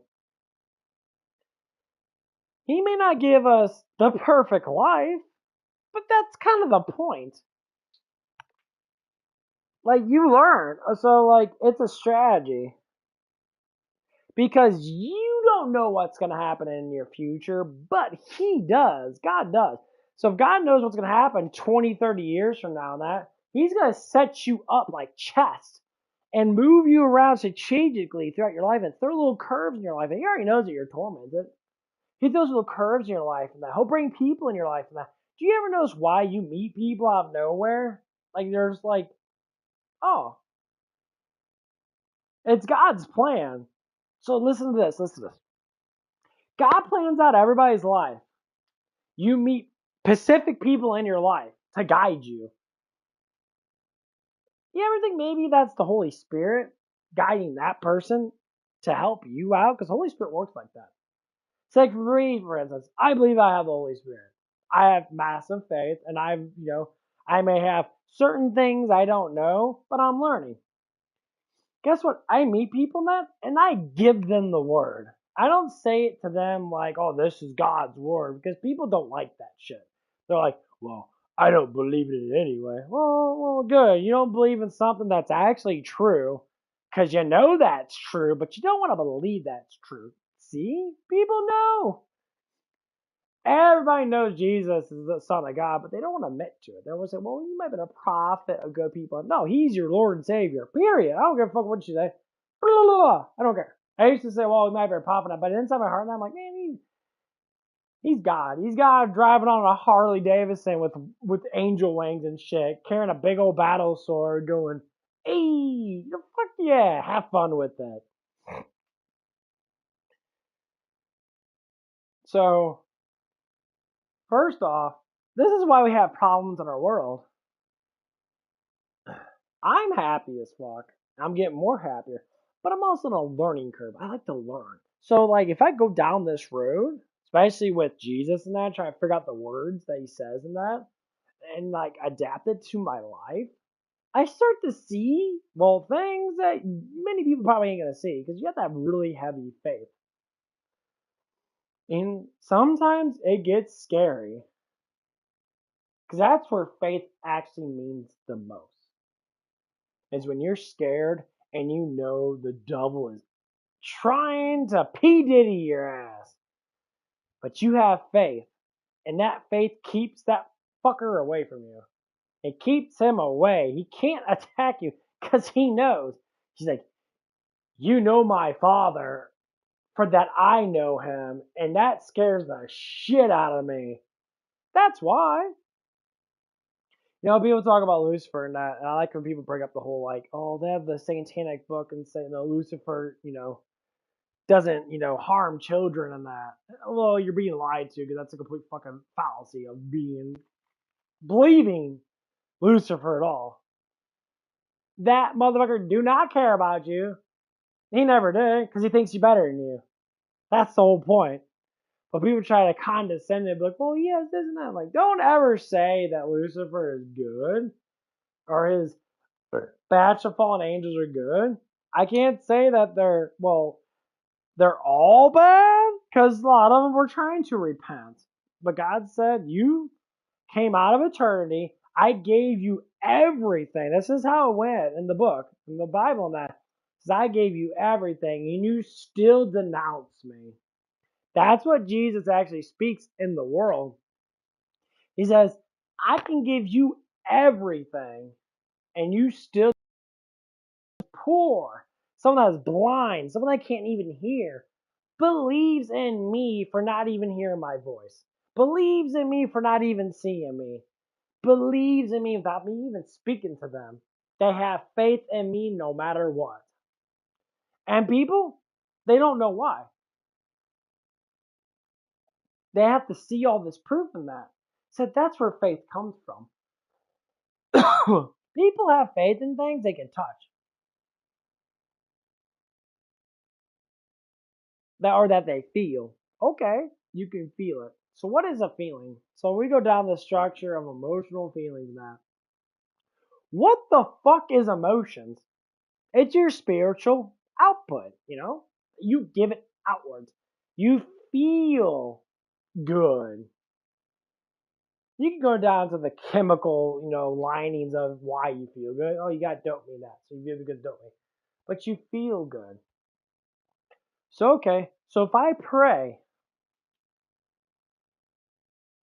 He may not give us the perfect life, but that's kind of the point. Like, you learn. So, it's a strategy. Because you don't know what's going to happen in your future, but he does. God does. So if God knows what's going to happen 20, 30 years from now, he's going to set you up like chess and move you around strategically throughout your life and throw little curves in your life. And he already knows that you're tormented. He throws little curves in your life and that. He'll bring people in your life and that. Do you ever notice why you meet people out of nowhere? Like, there's oh, it's God's plan. So listen to this. God plans out everybody's life. You meet specific people in your life to guide you. You ever think maybe that's the Holy Spirit guiding that person to help you out? Because Holy Spirit works like that. It's like for me, for instance, I believe I have the Holy Spirit. I have massive faith, and I may have certain things I don't know, but I'm learning. Guess what? I meet people and I give them the word. I don't say it to them like, oh, this is God's word, because people don't like that shit. They're like, well, I don't believe in it anyway. Well, good. You don't believe in something that's actually true, because you know that's true, but you don't want to believe that's true. See? People know. Everybody knows Jesus is the Son of God, but they don't want to admit to it. They always say, well, you might have been a prophet of good people. No, he's your Lord and Savior, period. I don't give a fuck what you say. Blah, blah, blah. I don't care. I used to say, well, he might be a prophet, but inside my heart, I'm like, man, he's God. He's God driving on a Harley Davidson with angel wings and shit, carrying a big old battle sword going, hey, fuck yeah, have fun with that. So, first off, this is why we have problems in our world. I'm happy as fuck. I'm getting more happier, but I'm also on a learning curve. I like to learn. So, like, if I go down this road, especially with Jesus and that, try to figure out the words that he says in that, and like adapt it to my life, I start to see, well, things that many people probably ain't gonna see because you have to have really heavy faith. And sometimes it gets scary because that's where faith actually means the most. Is when you're scared and you know the devil is trying to P. Diddy your ass. But you have faith, and that faith keeps that fucker away from you. It keeps him away. He can't attack you because he knows. He's like, you know my father, for that I know him, and that scares the shit out of me. That's why. You know, people talk about Lucifer and that, and I like when people bring up the whole, like, oh, they have the satanic book and say, no, Lucifer, doesn't, harm children and that. Well, you're being lied to because that's a complete fucking fallacy of believing Lucifer at all. That motherfucker do not care about you. He never did because he thinks you're better than you. That's the whole point. But people try to condescend and be like, well, yes, isn't that? Like, don't ever say that Lucifer is good or his batch of fallen angels are good. I can't say that they're all bad because a lot of them were trying to repent. But God said, you came out of eternity. I gave you everything. This is how it went in the book, in the Bible, and that. I gave you everything, and you still denounce me. That's what Jesus actually speaks in the world. He says, I can give you everything, and you still poor. Someone that's blind, someone that can't even hear, believes in me for not even hearing my voice, believes in me for not even seeing me, believes in me without me even speaking to them. They have faith in me no matter what. And people, they don't know why. They have to see all this proof in that. So that's where faith comes from. People have faith in things they can touch. That they feel. Okay, you can feel it. So what is a feeling? So we go down the structure of emotional feelings now. What the fuck is emotions? It's your spiritual output, You give it outwards. You feel good. You can go down to the chemical, linings of why you feel good. Oh, you got dopamine that, so you feel good dopamine. But you feel good. So okay, so if I pray,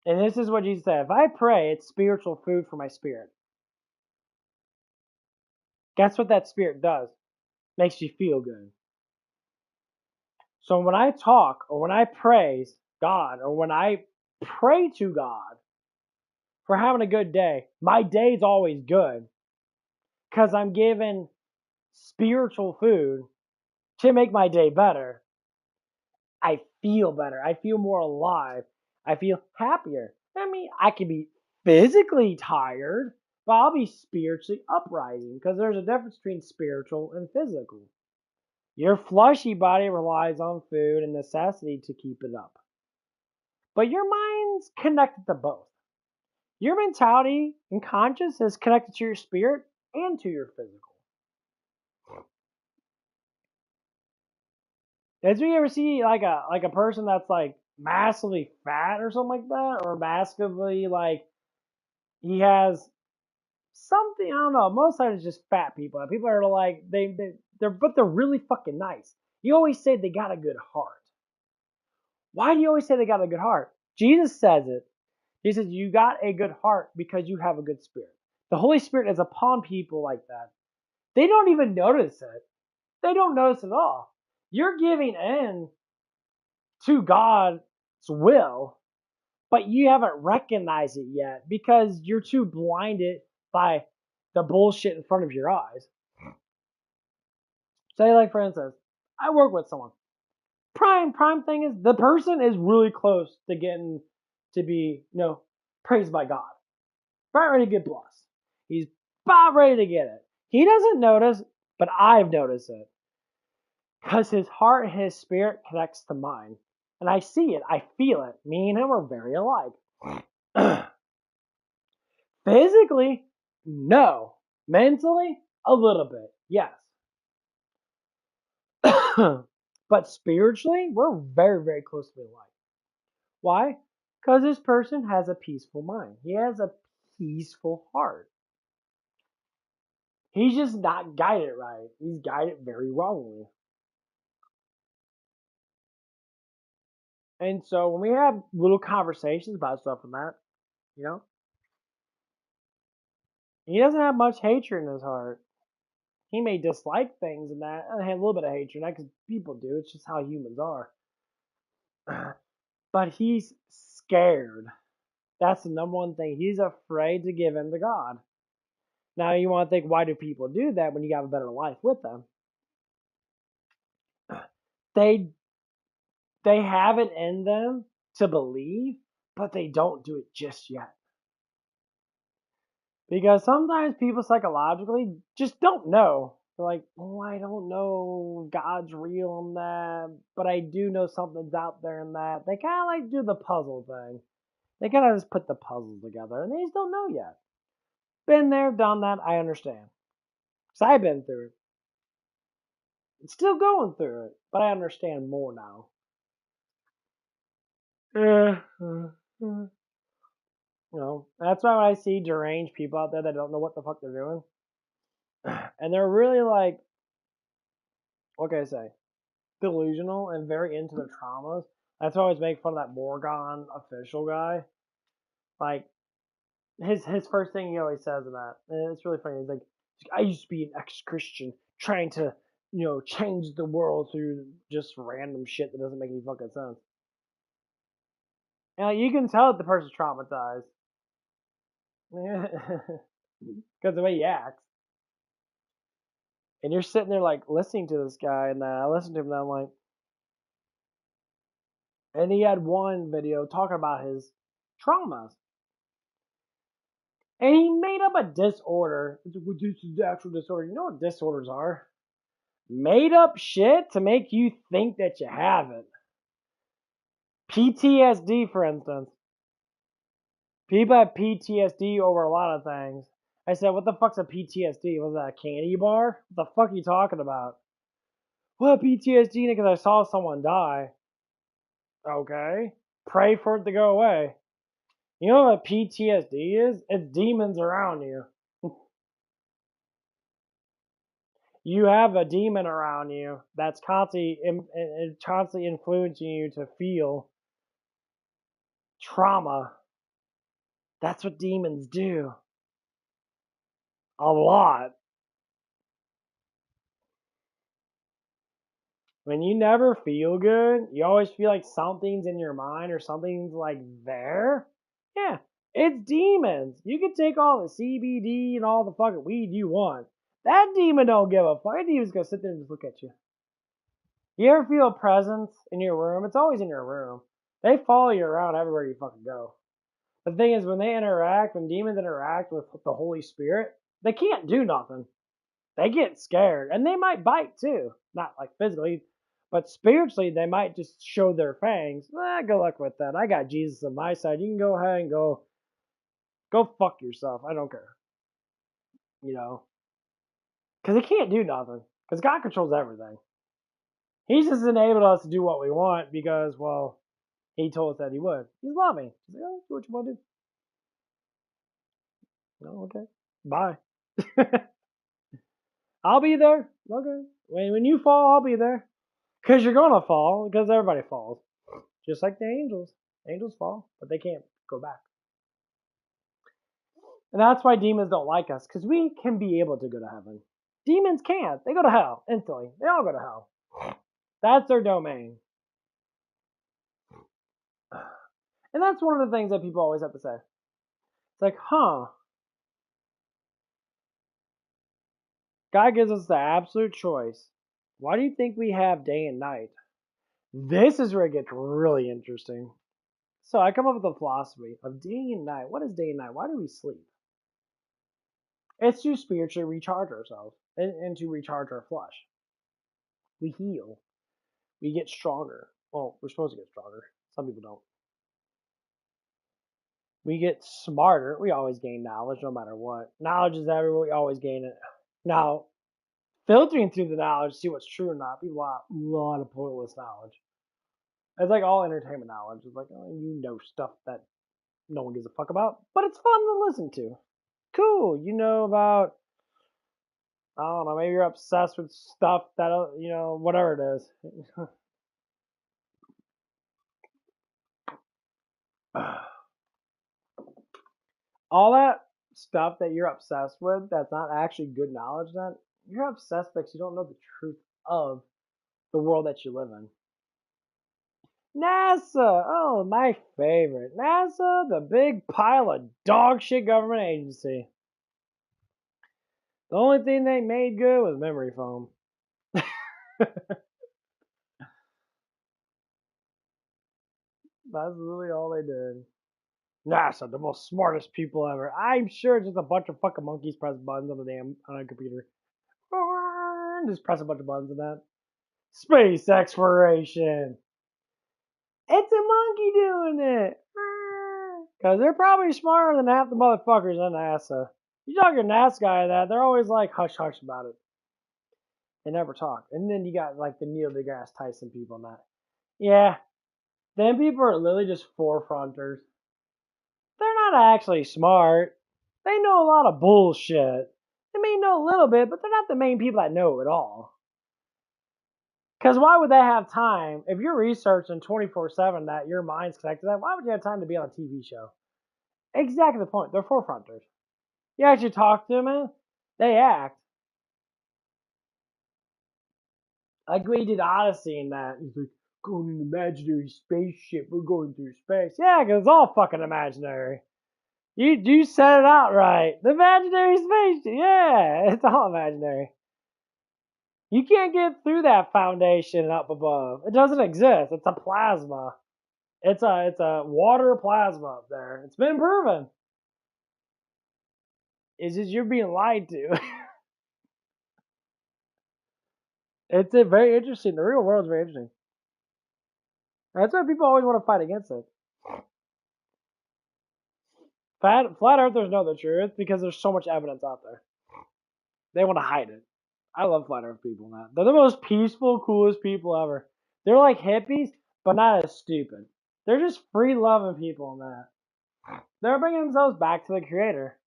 and this is what Jesus said, if I pray, it's spiritual food for my spirit. Guess what that spirit does? Makes you feel good. So when I talk or when I praise God or when I pray to God for having a good day, my day's always good because I'm given spiritual food to make my day better. I feel better. I feel more alive. I feel happier. I mean, I can be physically tired, but I'll be spiritually uprising because there's a difference between spiritual and physical. Your fleshy body relies on food and necessity to keep it up. But your mind's connected to both. Your mentality and conscience is connected to your spirit and to your physical. Did you ever see like a person that's like massively fat or something like that? Or massively like he has something, I don't know. Most times it's just fat people. People are like they're really fucking nice. You always say they got a good heart. Why do you always say they got a good heart? Jesus says it. He says, you got a good heart because you have a good spirit. The Holy Spirit is upon people like that. They don't even notice it. They don't notice at all. You're giving in to God's will, but you haven't recognized it yet because you're too blinded by the bullshit in front of your eyes. Say, like, for instance, I work with someone. Prime thing is the person is really close to getting to be, praised by God. About ready to get blessed. He's about ready to get it. He doesn't notice, but I've noticed it. Because his heart and his spirit connects to mine. And I see it. I feel it. Me and him are very alike. Physically, no. Mentally, a little bit. Yes. But spiritually, we're very, very closely alike. Why? Because this person has a peaceful mind. He has a peaceful heart. He's just not guided right. He's guided very wrongly. And so when we have little conversations about stuff and that, he doesn't have much hatred in his heart. He may dislike things and that, and have a little bit of hatred, not because people do. It's just how humans are. But he's scared. That's the number one thing. He's afraid to give in to God. Now you want to think, why do people do that when you have a better life with them? They have it in them to believe, but they don't do it just yet. Because sometimes people psychologically just don't know. They're like, oh, I don't know God's real in that, but I do know something's out there in that. They kind of like do the puzzle thing. They kind of just put the puzzle together, and they just don't know yet. Been there, done that, I understand. Because I've been through it. It's still going through it, but I understand more now. That's why when I see deranged people out there that don't know what the fuck they're doing, and they're really like, what can I say, delusional and very into their traumas. That's why I always make fun of that Morgan official guy. Like, his first thing he always says in that, and it's really funny. He's like, I used to be an ex-Christian trying to, change the world through just random shit that doesn't make any fucking sense. And you can tell that the person's traumatized. Because the way he acts. And you're sitting there like listening to this guy, and I listened to him, and I'm like, and he had one video talking about his traumas. And he made up a disorder. This is the actual disorder. You know what disorders are? Made up shit to make you think that you have it. PTSD, for instance. People have PTSD over a lot of things. I said, what the fuck's a PTSD? Was that a candy bar? What the fuck are you talking about? Well, PTSD because I saw someone die. Okay. Pray for it to go away. You know what PTSD is? It's demons around you. You have a demon around you that's constantly influencing you to feel trauma. That's what demons do. A lot. When you never feel good, you always feel like something's in your mind or something's like there. Yeah, it's demons. You can take all the CBD and all the fucking weed you want. That demon don't give a fuck. That demon's gonna sit there and just look at you. You ever feel a presence in your room? It's always in your room. They follow you around everywhere you fucking go. The thing is, when demons interact with the Holy Spirit, they can't do nothing. They get scared, and they might bite too. Not like physically, but spiritually, they might just show their fangs. Good luck with that. I got Jesus on my side. You can go ahead and go fuck yourself. I don't care. Because they can't do nothing. Because God controls everything. He's just enabled us to do what we want because, well, He told us that He would. He's loving. He's like, oh, do what you want to do. Oh, okay. Bye. I'll be there. Okay. When you fall, I'll be there. Because you're going to fall. Because everybody falls. Just like the angels. Angels fall, but they can't go back. And that's why demons don't like us, because we can be able to go to heaven. Demons can't. They go to hell instantly. They all go to hell. That's their domain. And that's one of the things that people always have to say. It's like, huh. God gives us the absolute choice. Why do you think we have day and night? This is where it gets really interesting. So I come up with a philosophy of day and night. What is day and night? Why do we sleep? It's to spiritually recharge ourselves and to recharge our flesh. We heal. We get stronger. Well, we're supposed to get stronger. Some people don't. We get smarter. We always gain knowledge no matter what. Knowledge is everywhere. We always gain it. Now, filtering through the knowledge to see what's true or not, people have a lot of pointless knowledge. It's like all entertainment knowledge. It's like, oh, you know stuff that no one gives a fuck about, but it's fun to listen to. Cool. You know about, I don't know, maybe you're obsessed with stuff that, you know, whatever it is. All that stuff that you're obsessed with that's not actually good knowledge, then you're obsessed because you don't know the truth of the world that you live in. NASA, oh, my favorite. NASA, the big pile of dog shit government agency. The only thing they made good was memory foam. That's really all they did. NASA, the most smartest people ever. I'm sure it's just a bunch of fucking monkeys press buttons on a computer. Just press a bunch of buttons on that. Space exploration. It's a monkey doing it. Because they're probably smarter than half the motherfuckers in NASA. You talk to a NASA guy that, they're always like hush hush about it. They never talk. And then you got like the Neil deGrasse Tyson people and that. Yeah. Then people are literally just forefronters. They're not actually smart. They know a lot of bullshit. They may know a little bit, but they're not the main people that know it all. Because why would they have time? If you're researching 24/7 that your mind's connected to that, why would you have time to be on a TV show? Exactly the point. They're forefronters. You actually talk to them, and they act. Like we did Odyssey and that. He's like, going in an imaginary spaceship. We're going through space. Yeah, because it's all fucking imaginary. You said it out right. The imaginary spaceship. Yeah, it's all imaginary. You can't get through that foundation up above. It doesn't exist. It's a plasma. It's a water plasma up there. It's been proven. It's just you're being lied to. It's very interesting. The real world is very interesting. That's why people always want to fight against it. Flat earthers know the truth because there's so much evidence out there. They want to hide it. I love flat earth people, man. They're the most peaceful, coolest people ever. They're like hippies, but not as stupid. They're just free loving people in that. They're bringing themselves back to the creator.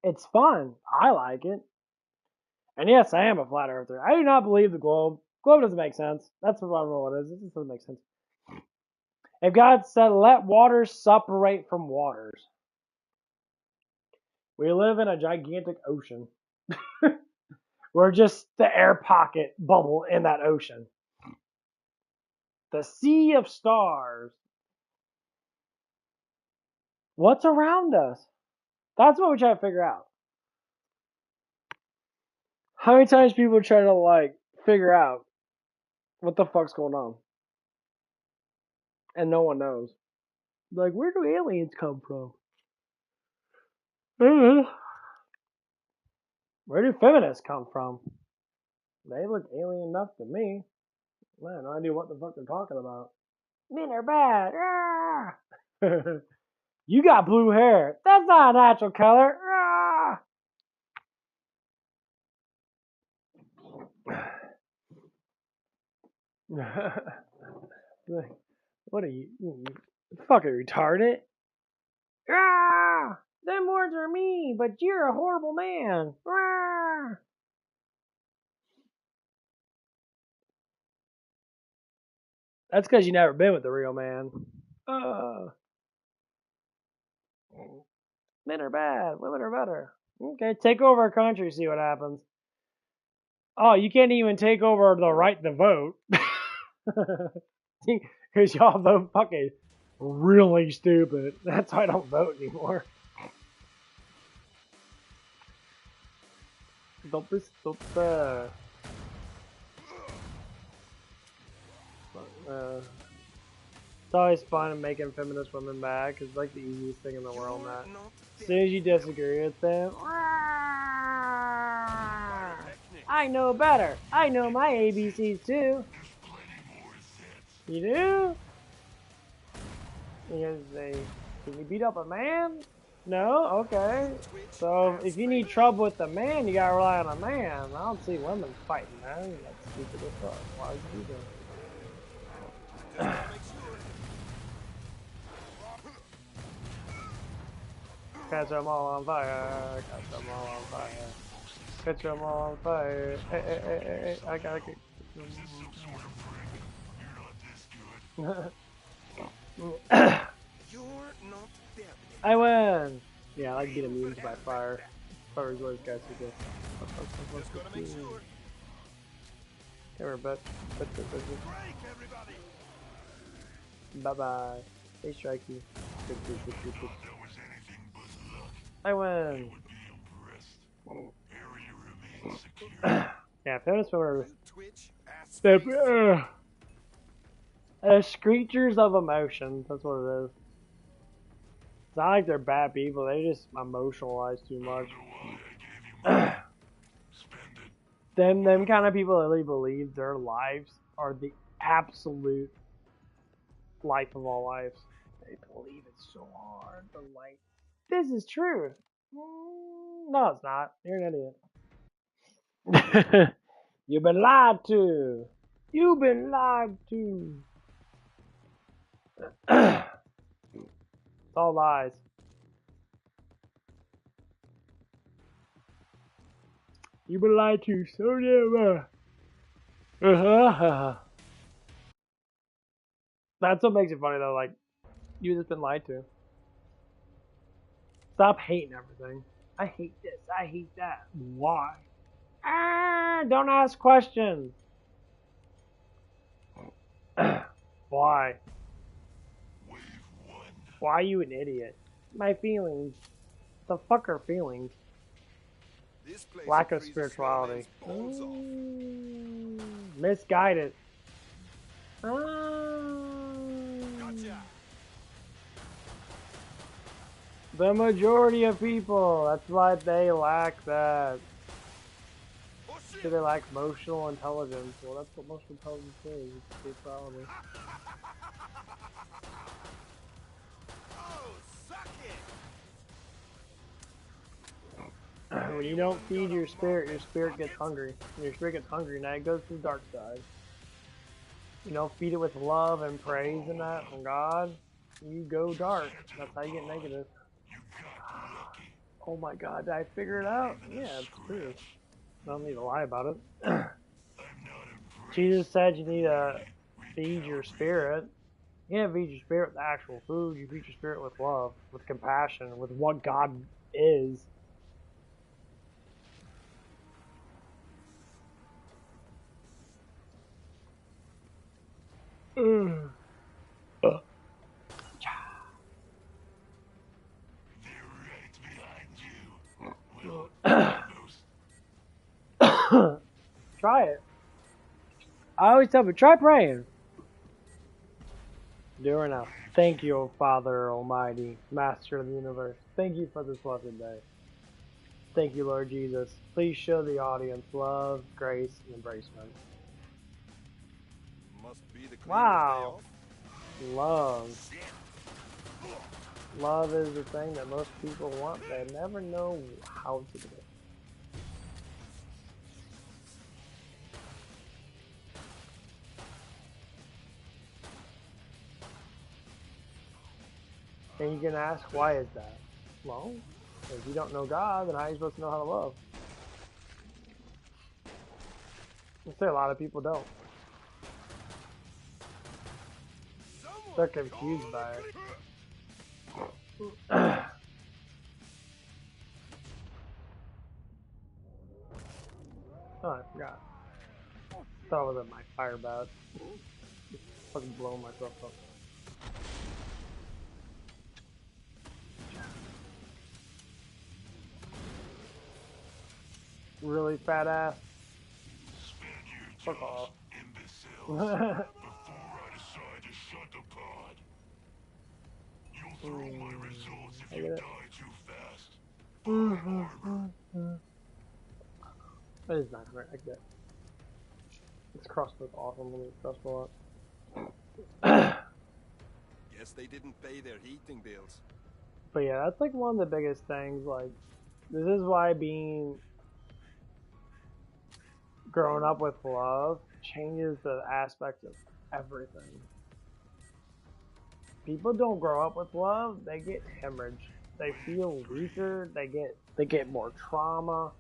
It's fun. I like it. And yes, I am a flat earther. I do not believe the globe. Globe doesn't make sense. That's what it is. It just doesn't make sense. If God said, let waters separate from waters, we live in a gigantic ocean. We're just the air pocket bubble in that ocean. The sea of stars. What's around us? That's what we try to figure out. How many times people try to like figure out what the fuck's going on? And no one knows. Like, where do aliens come from? Where do feminists come from? They look alien enough to me. I have no idea what the fuck they're talking about. Men are bad. You got blue hair. That's not a natural color. What are you fucking retarded? Them words are me, but you're a horrible man. That's because you never been with the real man. Uh, men are bad, women are better. Okay, take over our country, see what happens. Oh, you can't even take over the right to vote. Because y'all vote fucking really stupid. That's why I don't vote anymore. Don't be stupid. It's always fun making feminist women mad because it's like the easiest thing in the world, Matt. As soon as you disagree with them, I know better. I know my ABCs too. You do? Because they, can you beat up a man? No? Okay. So if you need trouble with the man, you gotta rely on a man. I don't see women fighting, man. That's stupid as fuck. Why would you do that? Catch them all on fire. Catch them all on fire. Catch them all on fire. Hey, hey, hey, hey, hey. I gotta get. I win! Yeah, I like being immune to my fire. Fire is always guys who go. Come here, bud. Bye bye. Stay strikey. I win! Yeah, feminist women are screechers of emotion. That's what it is. It's not like they're bad people, they just emotionalize too much. them kind of people really believe their lives are the absolute life of all lives. They believe it's so hard, but like, this is true. No, it's not. You're an idiot. You've been lied to. You've been lied to. It's all lies. You've been lied to so damn That's what makes it funny though, like, you've just been lied to. Stop hating everything. I hate this, I hate that. Why? Don't ask questions. Why? Why are you an idiot? My feelings. The fuck are feelings? Lack of spirituality. Misguided. The majority of people, that's why they lack that. So they lack emotional intelligence. Well, that's what emotional intelligence is. It's spirituality. When you don't feed your spirit gets hungry. When your spirit gets hungry, now it goes to the dark side. You know, feed it with love and praise and that from God, you go dark. That's how you get negative. Oh my God, did I figure it out? Yeah, it's true. I don't need to lie about it. Jesus said you need to feed your spirit. You can't feed your spirit with actual food. You feed your spirit with love, with compassion, with what God is. Try it. I always tell people, try praying. Do it now. Thank you, O Father Almighty, Master of the universe. Thank you for this blessed day. Thank you, Lord Jesus. Please show the audience love, grace, and embracement. Wow. Love. Love is the thing that most people want. They never know how to do it. And you can ask, why is that? Well, if you don't know God, then how are you supposed to know how to love? I'd say a lot of people don't. They're confused by it. Oh, I forgot. Thought it was in my fire bat. Fucking blowing myself up. Really fat ass. Fuck off. Before I decide to shut the pod, you'll throw my results if you die too fast. That is not right. I get it. This crossbow's awesome. Let me crossbow up. Guess they didn't pay their heating bills. But yeah, that's like one of the biggest things. Like, this is why growing up with love changes the aspect of everything. People don't grow up with love, they get hemorrhaged. They feel weaker, they get more trauma,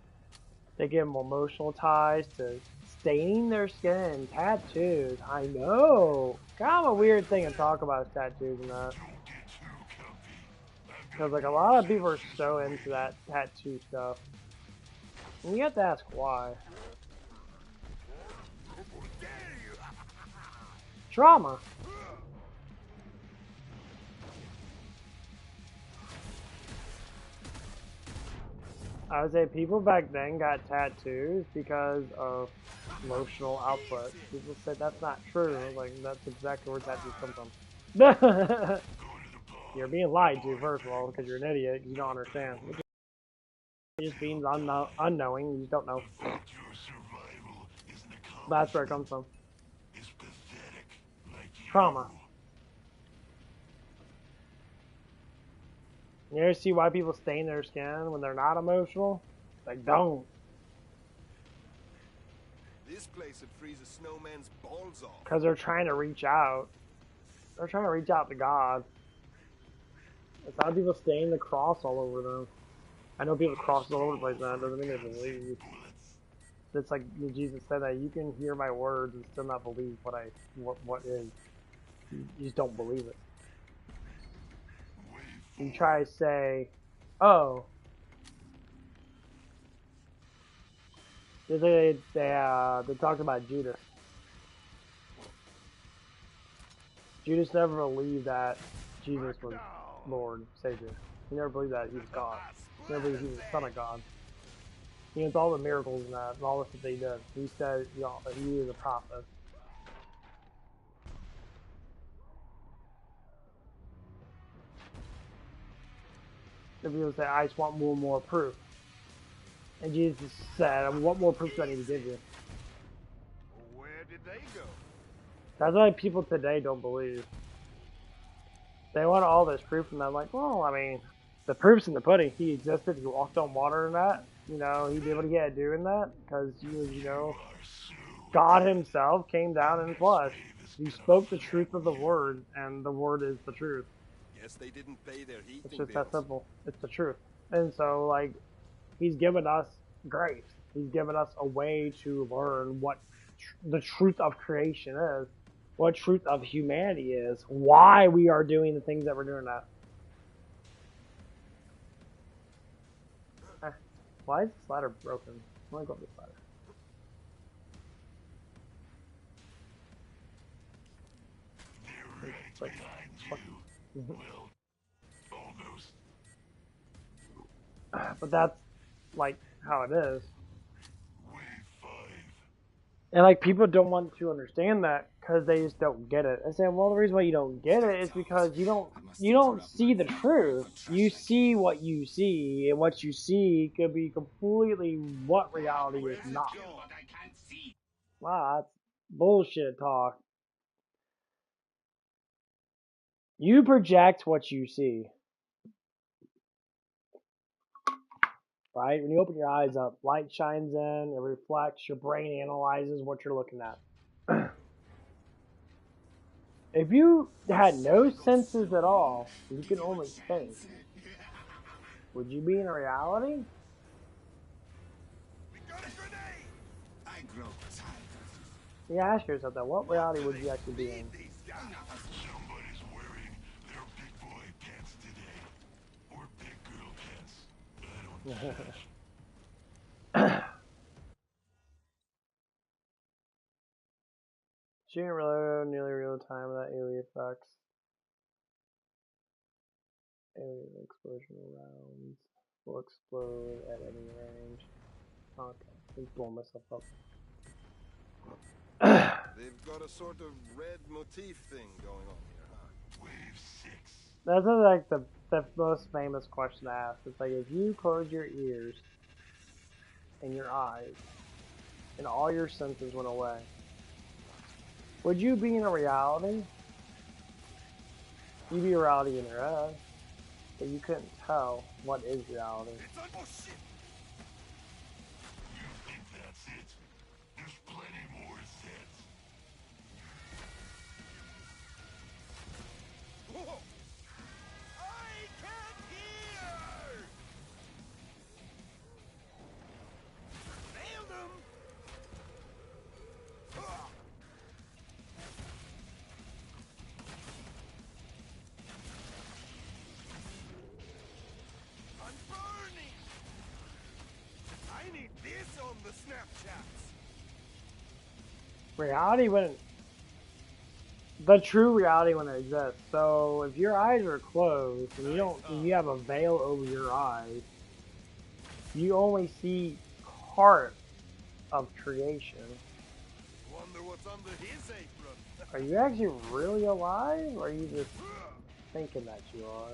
they get more emotional ties to staining their skin, tattoos. I know. Kind of a weird thing to talk about is tattoos and that. Because like a lot of people are so into that tattoo stuff. And you have to ask why. Trauma. I would say people back then got tattoos because of emotional output. People said that's not true. Like, that's exactly where tattoos come from. You're being lied to, first of all, because you're an idiot. You don't understand. It just means unknowing. You just don't know. That's where it comes from. Trauma. You ever see why people stain their skin when they're not emotional? They don't. This place would freeze a snowman's balls off. Because they're trying to reach out. They're trying to reach out to God. That's how people stain the cross all over them. I know people cross all over the place now. It doesn't mean they believe. It's like Jesus said that you can hear my words and still not believe what is. You just don't believe it. You try to say, oh, they talked about Judas. Judas never believed that Jesus was Lord, Savior. He never believed that he was God. He never believed he was the Son of God. Against all the miracles and that, and all the stuff they did, he said he was a prophet. The people say, I just want more proof. And Jesus said, what more proof do I need to give you? Where did they go? That's why people today don't believe. They want all this proof, and I'm like, well, I mean, the proof's in the pudding. He existed, he walked on water and that. You know, he did what he had to do in that, because he was, you know, God himself came down in flesh. He spoke the truth of the word, and the word is the truth. Guess they didn't pay their heating It's just bills. that simple. It's the truth. And so, like, he's given us grace. He's given us a way to learn what the truth of creation is, what truth of humanity is, why we are doing the things that we're doing now. Why is this ladder broken? I want to go up this ladder. It's like, Well, almost. but that's like how it is. Wave 5. And like people don't want to understand that because they just don't get it. I say, well, the reason why you don't get it is because you don't see the truth. You see what you see, and what you see could be completely what reality is not. Wow, that's bullshit talk. You project what you see. Right? When you open your eyes up, light shines in, it reflects, your brain analyzes what you're looking at. If you had no senses at all, you can only think, would you be in reality? We got a grenade! I grow tired. You ask yourself that, what reality would you actually be in? These guys. Somebody's Shooting really nearly real time without AoE effects. AoE explosion rounds will explode at any range. Okay, I'm blowing myself up. They've got a sort of red motif thing going on here, huh? Wave 6. That's like the most famous question to ask. It's like if you close your ears and your eyes and all your senses went away, would you be in a reality? You'd be a reality in your head, but you couldn't tell what is reality. It's on. Oh shit! You think that's it? There's plenty more sets. Whoa! I can't hear! Nailed him! Ah! I'm burning! I need this on the Snapchats! Reality wouldn't. The true reality wouldn't exist. So if your eyes are closed and you have a veil over your eyes, you only see part of creation. Wonder what's under his apron. Are you actually really alive, or are you just thinking that you are?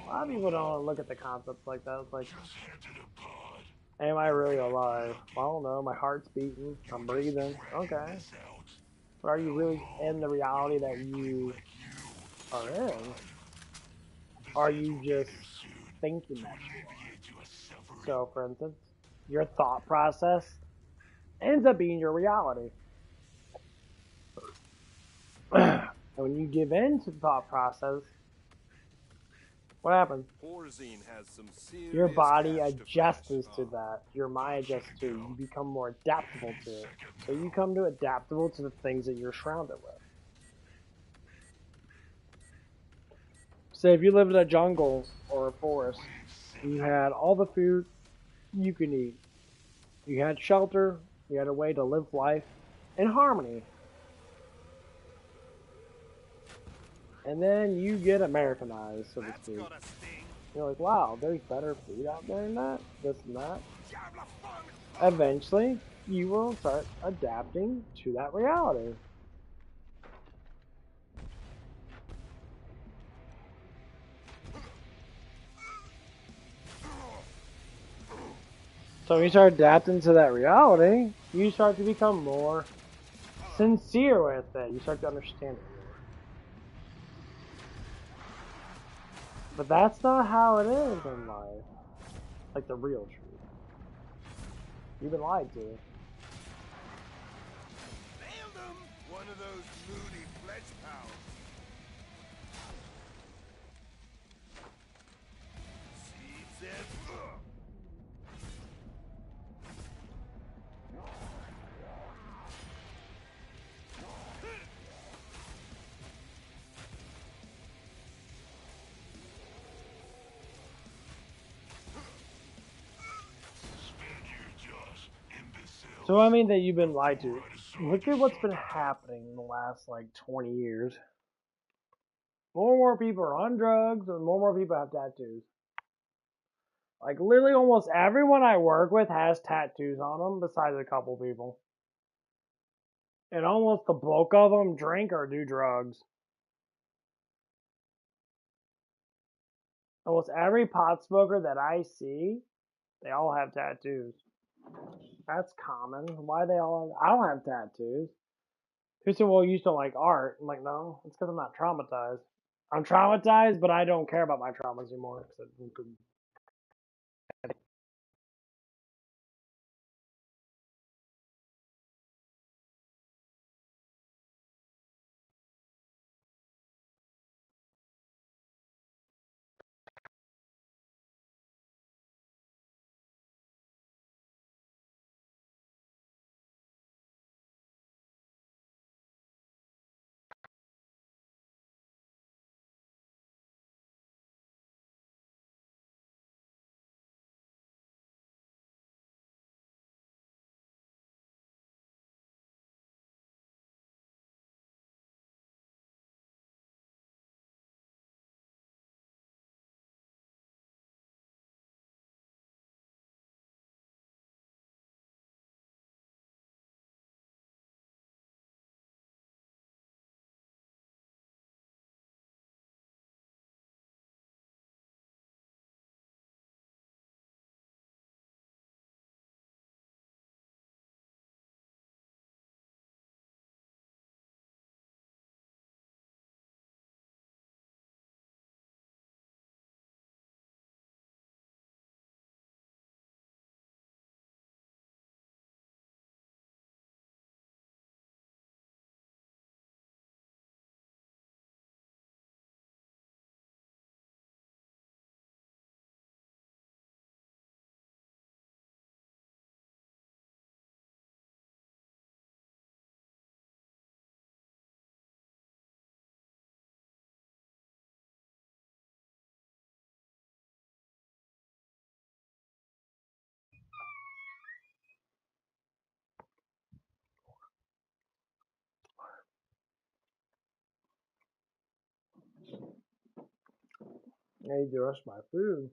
A lot of people don't look at the concepts like that. It's like, Just head to the pod. am I really alive? Well, I don't know. My heart's beating. I'm breathing. Okay. This out. But are you really in the reality that you Like you. are in? The Are sets you will be just there soon thinking to that you are? alleviate your suffering. So, for instance, your thought process ends up being your reality. And when you give in to the thought process, what happens? Horzine has some serious Your body cash to adjusts flash. to that. Your mind adjusts to it. You become more adaptable to it. So you come to adaptable to the things that you're surrounded with. Say if you lived in a jungle or a forest, you had all the food you could eat. You had shelter. You had a way to live life in harmony. And then you get Americanized, so to That's speak. gotta sting. You're like, wow, there's better food out there than that, this and that. Diablo fun! Eventually, you will start adapting to that reality. So when you start adapting to that reality, you start to become more sincere with it. You start to understand it more. But that's not how it is in life. Like the real truth. You've been lied to. Nailed him! One of those moody flesh pounds. Seed says, ugh. Spend your jaws, imbecile. So I mean that you've been lied to. Look at what's been happening in the last like 20 years. More and more people are on drugs, and more people have tattoos. Like literally almost everyone I work with has tattoos on them, besides a couple people. And almost the bulk of them drink or do drugs. Almost every pot smoker that I see, they all have tattoos. That's common. Why they all have, I don't have tattoos. People say, well, you just don't like art. I'm like, no, it's because I'm not traumatized. I'm traumatized, but I don't care about my traumas anymore. I ate the rest of my food.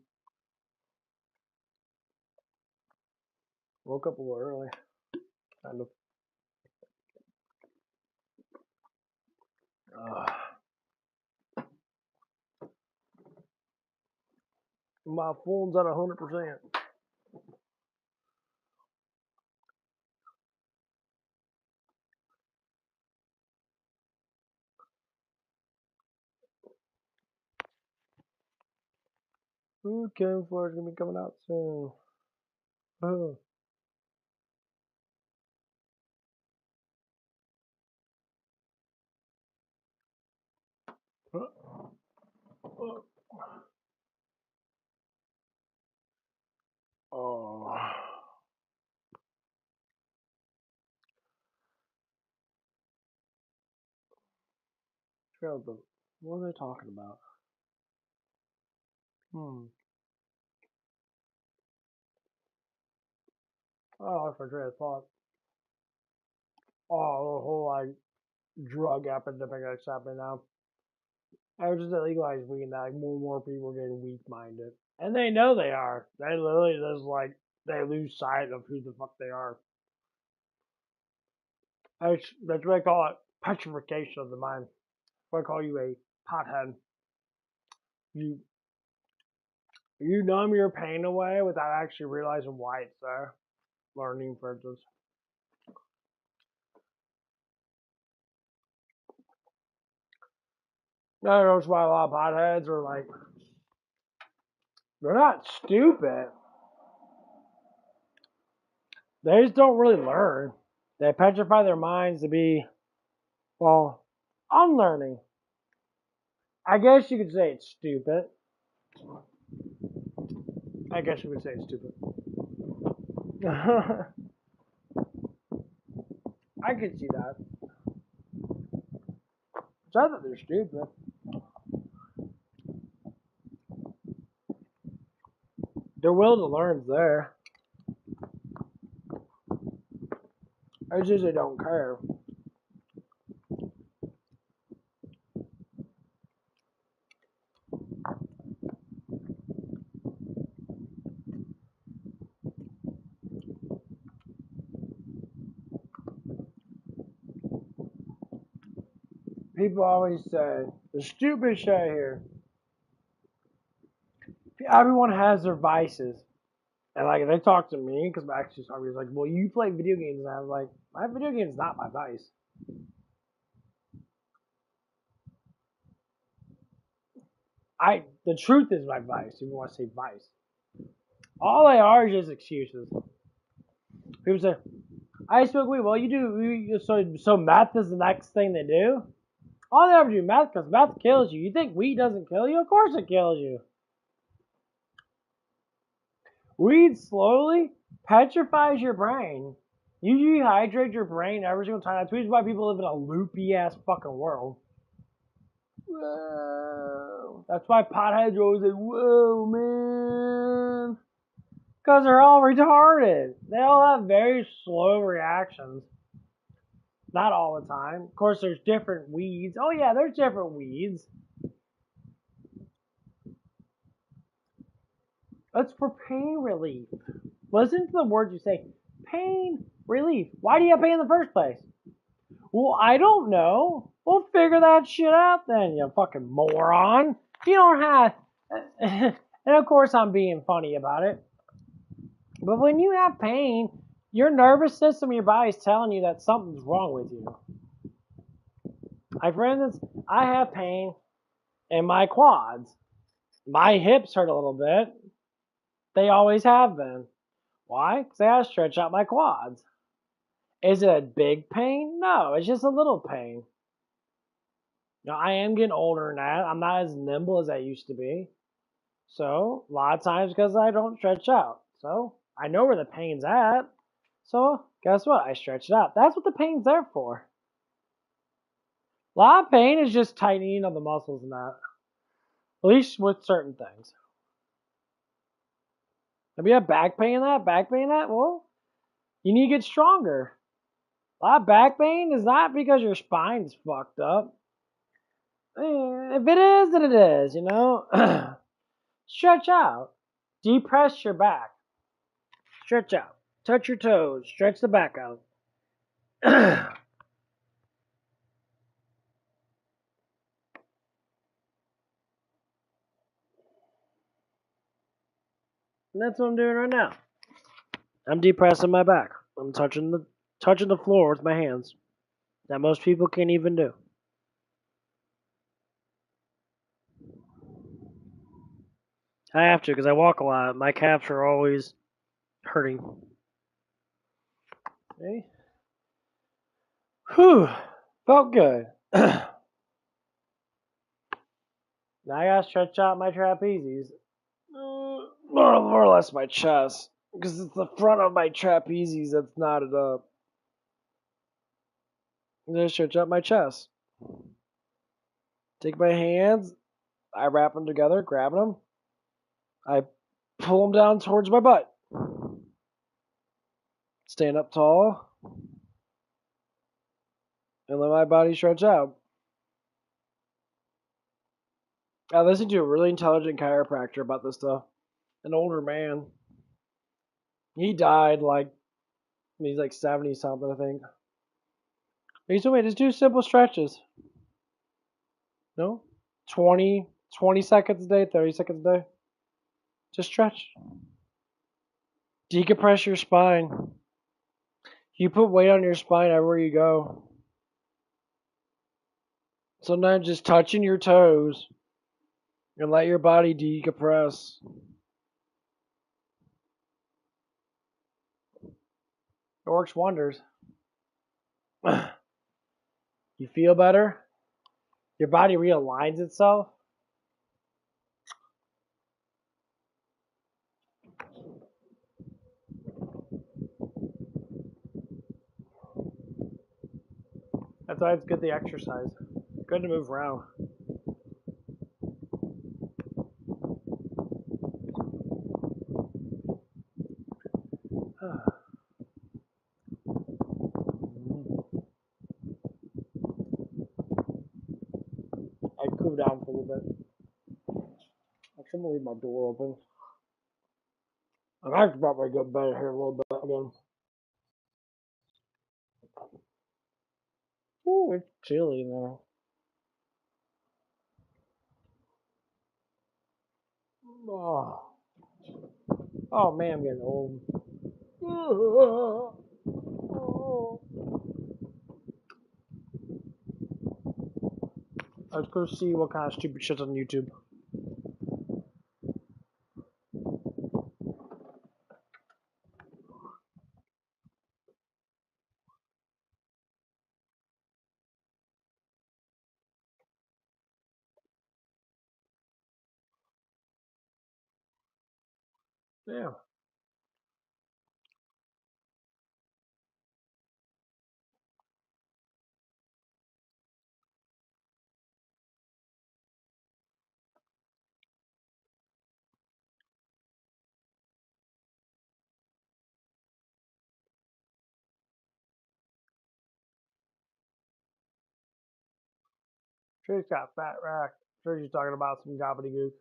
Woke up a little early. Kind of. My phone's at 100%. Ooh, KillingFloor is gonna be coming out soon. Oh. Oh. What are they talking about? Oh, I forgot I thought. Oh, the whole like drug epidemic that's happening now. I was just legalize weed and like more and more people are getting weak minded. And they know they are. They literally just like they lose sight of who the fuck they are. That's what I call it, petrification of the mind. What I call you a pothead. You you numb your pain away without actually realizing why it's there. Learning, for instance. That's why a lot of potheads are like, they're not stupid. They just don't really learn. They petrify their minds to be, well, unlearning. I guess you could say it's stupid. I guess you could say it's stupid. I could see that. It's not that they're stupid. Their will to learn's there. It's just they don't care. People always say, the stupid shit here. Everyone has their vices. And like, they talk to me, because my actually was like, well, you play video games. And I was like, my video game is not my vice. The truth is my vice, if you want to say vice. All they are is just excuses. People say, I smoke weed. Well, so meth is the next thing they do? All they ever do meth because meth kills you. You think weed doesn't kill you? Of course it kills you. Weed slowly petrifies your brain. You dehydrate your brain every single time. That's the reason why people live in a loopy ass fucking world. Whoa. That's why potheads are always like, whoa, man. Because they're all retarded. They all have very slow reactions. Not all the time. Of course, there's different weeds. Oh, yeah, there's different weeds. That's for pain relief. Listen to the words you say. Pain relief. Why do you have pain in the first place? Well, I don't know. We'll figure that shit out then, you fucking moron. You don't have... And of course I'm being funny about it. But when you have pain, your nervous system, your body's telling you that something's wrong with you. Like, for instance, I have pain in my quads. My hips hurt a little bit. They always have been. Why? Because I gotta stretch out my quads. Is it a big pain? No, it's just a little pain. Now, I am getting older now. I'm not as nimble as I used to be. So, a lot of times because I don't stretch out. So, I know where the pain's at. So, guess what? I stretch it out. That's what the pain's there for. A lot of pain is just tightening of the muscles and that. At least with certain things. If you have back pain that, well, you need to get stronger. A lot of back pain is not because your spine's fucked up. If it is, then it is, you know? Stretch out. Depress your back. Stretch out. Touch your toes. Stretch the back out. And that's what I'm doing right now. I'm depressing my back. I'm touching the floor with my hands. That most people can't even do. I have to because I walk a lot. My calves are always hurting. Okay. Whew. Felt good. Now I gotta stretch out my trapezies. More or less my chest. Because it's the front of my trapezies that's knotted up. I'm gonna stretch out my chest. Take my hands, I wrap them together, grabbing them. I pull them down towards my butt. Stand up tall. And let my body stretch out. I listened to a really intelligent chiropractor about this stuff. An older man. He died he's like 70 something, I think. He told me just do simple stretches. No? 20 seconds a day, 30 seconds a day. Just stretch. Decompress your spine. You put weight on your spine everywhere you go. Sometimes just touching your toes and let your body decompress. It works wonders. You feel better. Your body realigns itself. That's why it's good to exercise. Good to move around. I cool down for a little bit. Actually, I'm gonna leave my door open. I'm actually probably go to bed here a little bit again. Ooh, it's chilly now. Oh, oh man, I'm getting old. Let's go see what kind of stupid shit's on YouTube. Yeah. Sure, he's got fat rack. Sure, he's talking about some gobbledygook.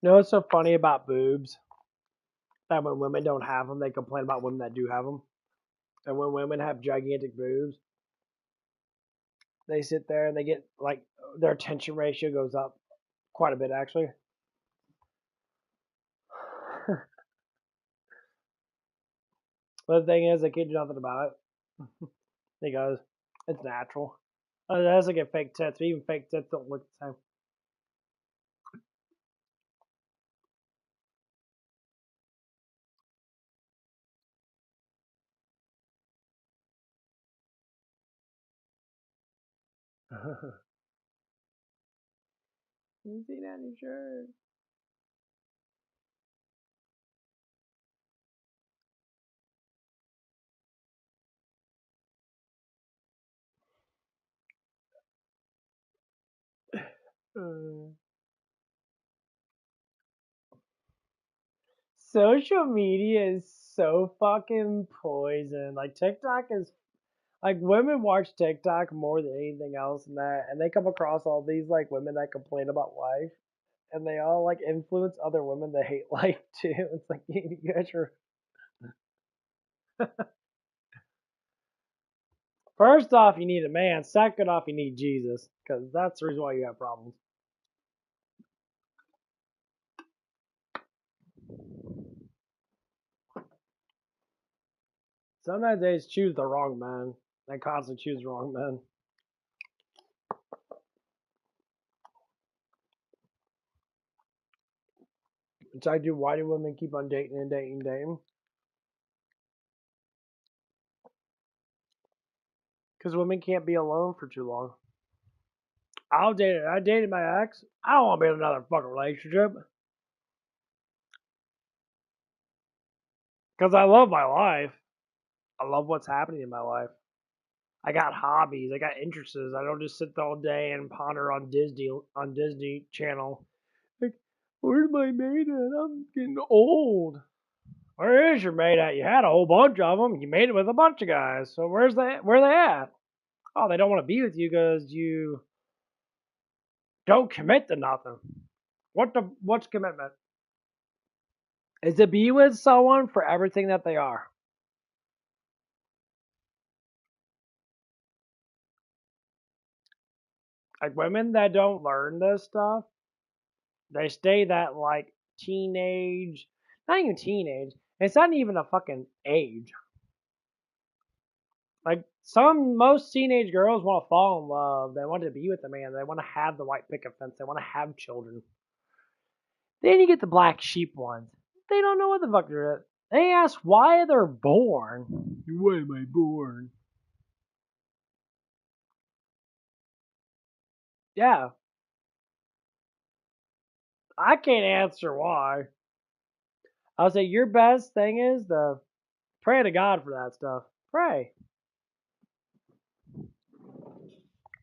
You know what's so funny about boobs? That when women don't have them, they complain about women that do have them. And when women have gigantic boobs, they sit there and they get their attention ratio goes up quite a bit actually. But the thing is, they can't do nothing about it because it's natural. It has like a fake tits, but even fake tits don't look the same. You see that in your shirt? Social media is so fucking poison. Like TikTok is like women watch TikTok more than anything else in that, and they come across all these like women that complain about life, and they all like influence other women that hate life too. It's like you guys are. First off, you need a man. Second off, you need Jesus, because that's the reason why you have problems. Sometimes they just choose the wrong man. They constantly choose the wrong men. Which I do. Why do women keep on dating and dating and dating? Because women can't be alone for too long. I'll date it. I dated my ex. I don't want to be in another fucking relationship. Because I love my life. I love what's happening in my life. I got hobbies. I got interests. I don't just sit all day and ponder on Disney Channel. Like, where's my mate at? I'm getting old. Where is your mate at? You had a whole bunch of them. You made it with a bunch of guys. So where they at? Oh, they don't want to be with you because you don't commit to nothing. What's commitment? Is to be with someone for everything that they are. Like women that don't learn this stuff, they stay that like teenage, not even teenage. It's not even a fucking age. Like most teenage girls want to fall in love. They want to be with a man. They want to have the white picket fence. They want to have children. Then you get the black sheep ones. They don't know what the fuck they're. They ask why they're born. Why am I born? Yeah, I can't answer why. I'll say your best thing is to pray to God for that stuff. Pray.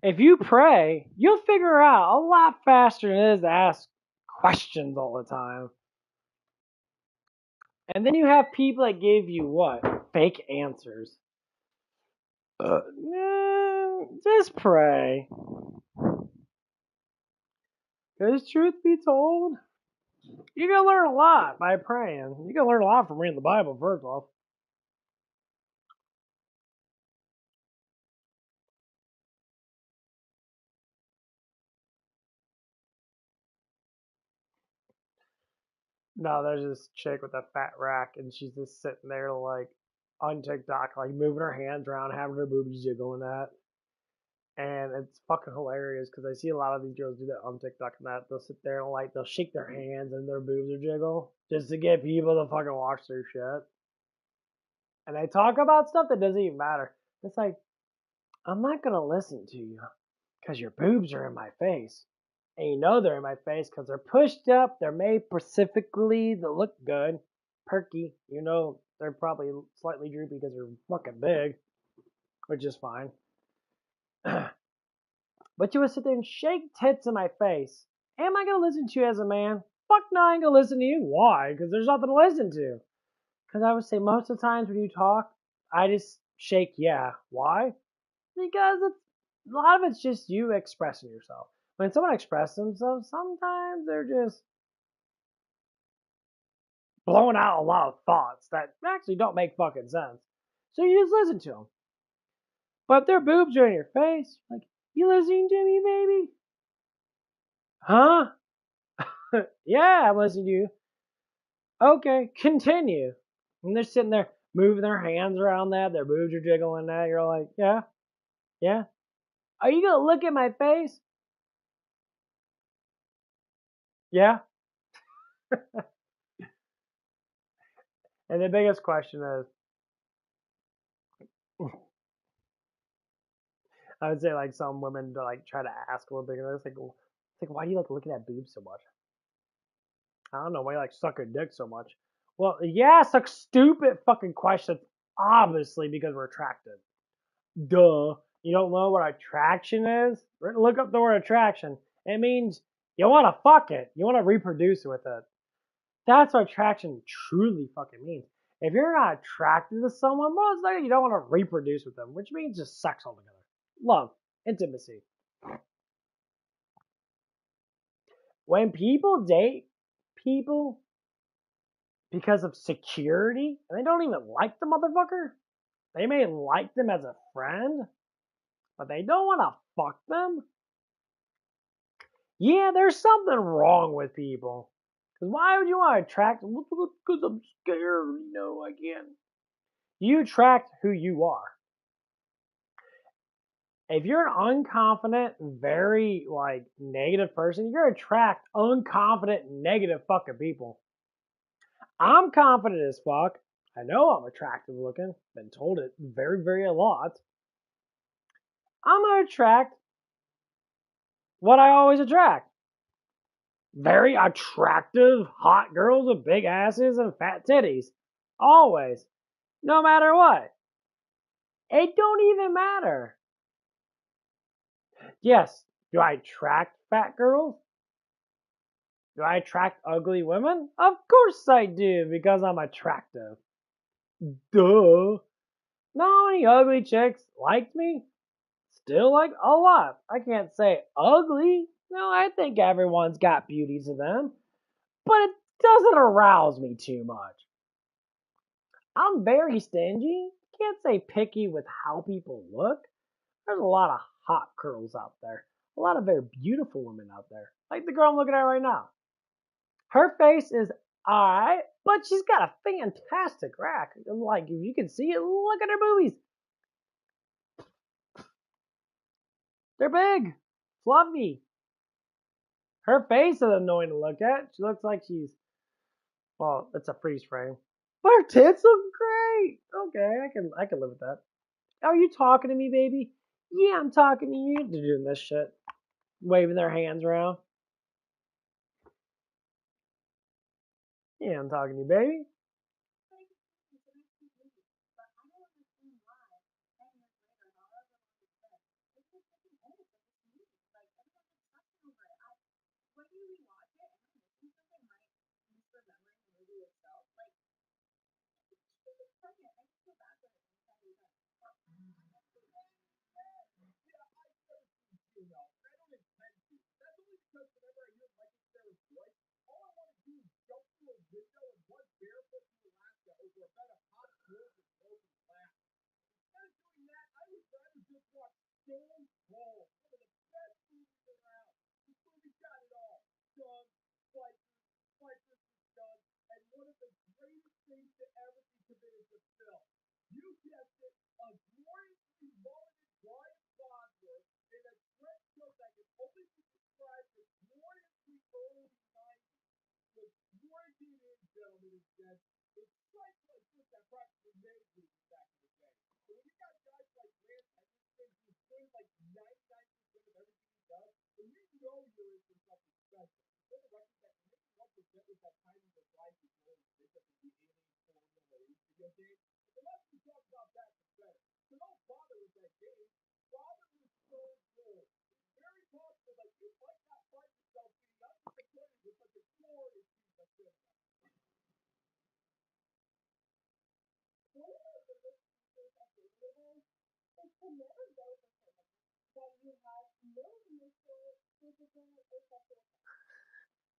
If you pray, you'll figure out a lot faster than it is to ask questions all the time. And then you have people that give you what? Fake answers. Just pray. Because truth be told, you can learn a lot by praying. You can learn a lot from reading the Bible, first off. No, there's this chick with a fat rack, and she's just sitting there, like, on TikTok, like, moving her hands around, having her boobies jiggling that. And it's fucking hilarious because I see a lot of these girls do that on TikTok and that. They'll sit there and, like, they'll shake their hands and their boobs will jiggle just to get people to fucking watch their shit. And they talk about stuff that doesn't even matter. It's like, I'm not gonna listen to you because your boobs are in my face. And you know they're in my face because they're pushed up, they're made specifically to look good, perky. You know they're probably slightly droopy because they're fucking big, which is fine. But you would sit there and shake tits in my face. Am I gonna listen to you as a man? Fuck no, I ain't gonna listen to you. Why? Because there's nothing to listen to. Because I would say most of the times when you talk, I just shake yeah. Why? Because a lot of it's just you expressing yourself. When someone expresses themselves, sometimes they're just blowing out a lot of thoughts that actually don't make fucking sense. So you just listen to them. But if their boobs are in your face, like, you listening to me, baby? Huh? Yeah, I'm listening to you. Okay, continue. And they're sitting there moving their hands around that, their boobs are jiggling that. You're like, yeah, yeah. Are you gonna look at my face? Yeah. And the biggest question is, I would say like some women to like try to ask a little bit. It's like, why do you like looking at boobs so much? I don't know why you like sucking dick so much. Well, yeah, it's a stupid fucking question. Obviously, because we're attracted. Duh. You don't know what attraction is? Look up the word attraction. It means you want to fuck it. You want to reproduce with it. That's what attraction truly fucking means. If you're not attracted to someone, most likely you don't want to reproduce with them, which means just sex altogether. Love, intimacy. When people date people because of security, and they don't even like the motherfucker, they may like them as a friend, but they don't want to fuck them. Yeah, there's something wrong with people. Because why would you want to attract them? Because I'm scared, I can't. You attract who you are. If you're an unconfident, very negative person, you're gonna attract unconfident, negative fucking people. I'm confident as fuck. I know I'm attractive looking. Been told it very, very a lot. I'm gonna attract what I always attract. Very attractive, hot girls with big asses and fat titties. Always. No matter what. It don't even matter. Yes, do I attract fat girls? Do I attract ugly women? Of course I do, because I'm attractive. Duh. Not many ugly chicks liked me. Still like a lot. I can't say ugly. No, I think everyone's got beauty to them. But it doesn't arouse me too much. I'm very stingy. Can't say picky with how people look. There's a lot of hot girls out there. A lot of very beautiful women out there. Like the girl I'm looking at right now. Her face is alright, but she's got a fantastic rack. Like, if you can see it, look at her boobies. They're big, fluffy. Her face is annoying to look at. She looks like well, it's a freeze frame. But her tits look great. Okay, I can live with that. Are you talking to me, baby? Yeah, I'm talking to you. They're doing this shit. Waving their hands around. Yeah, I'm talking to you, baby.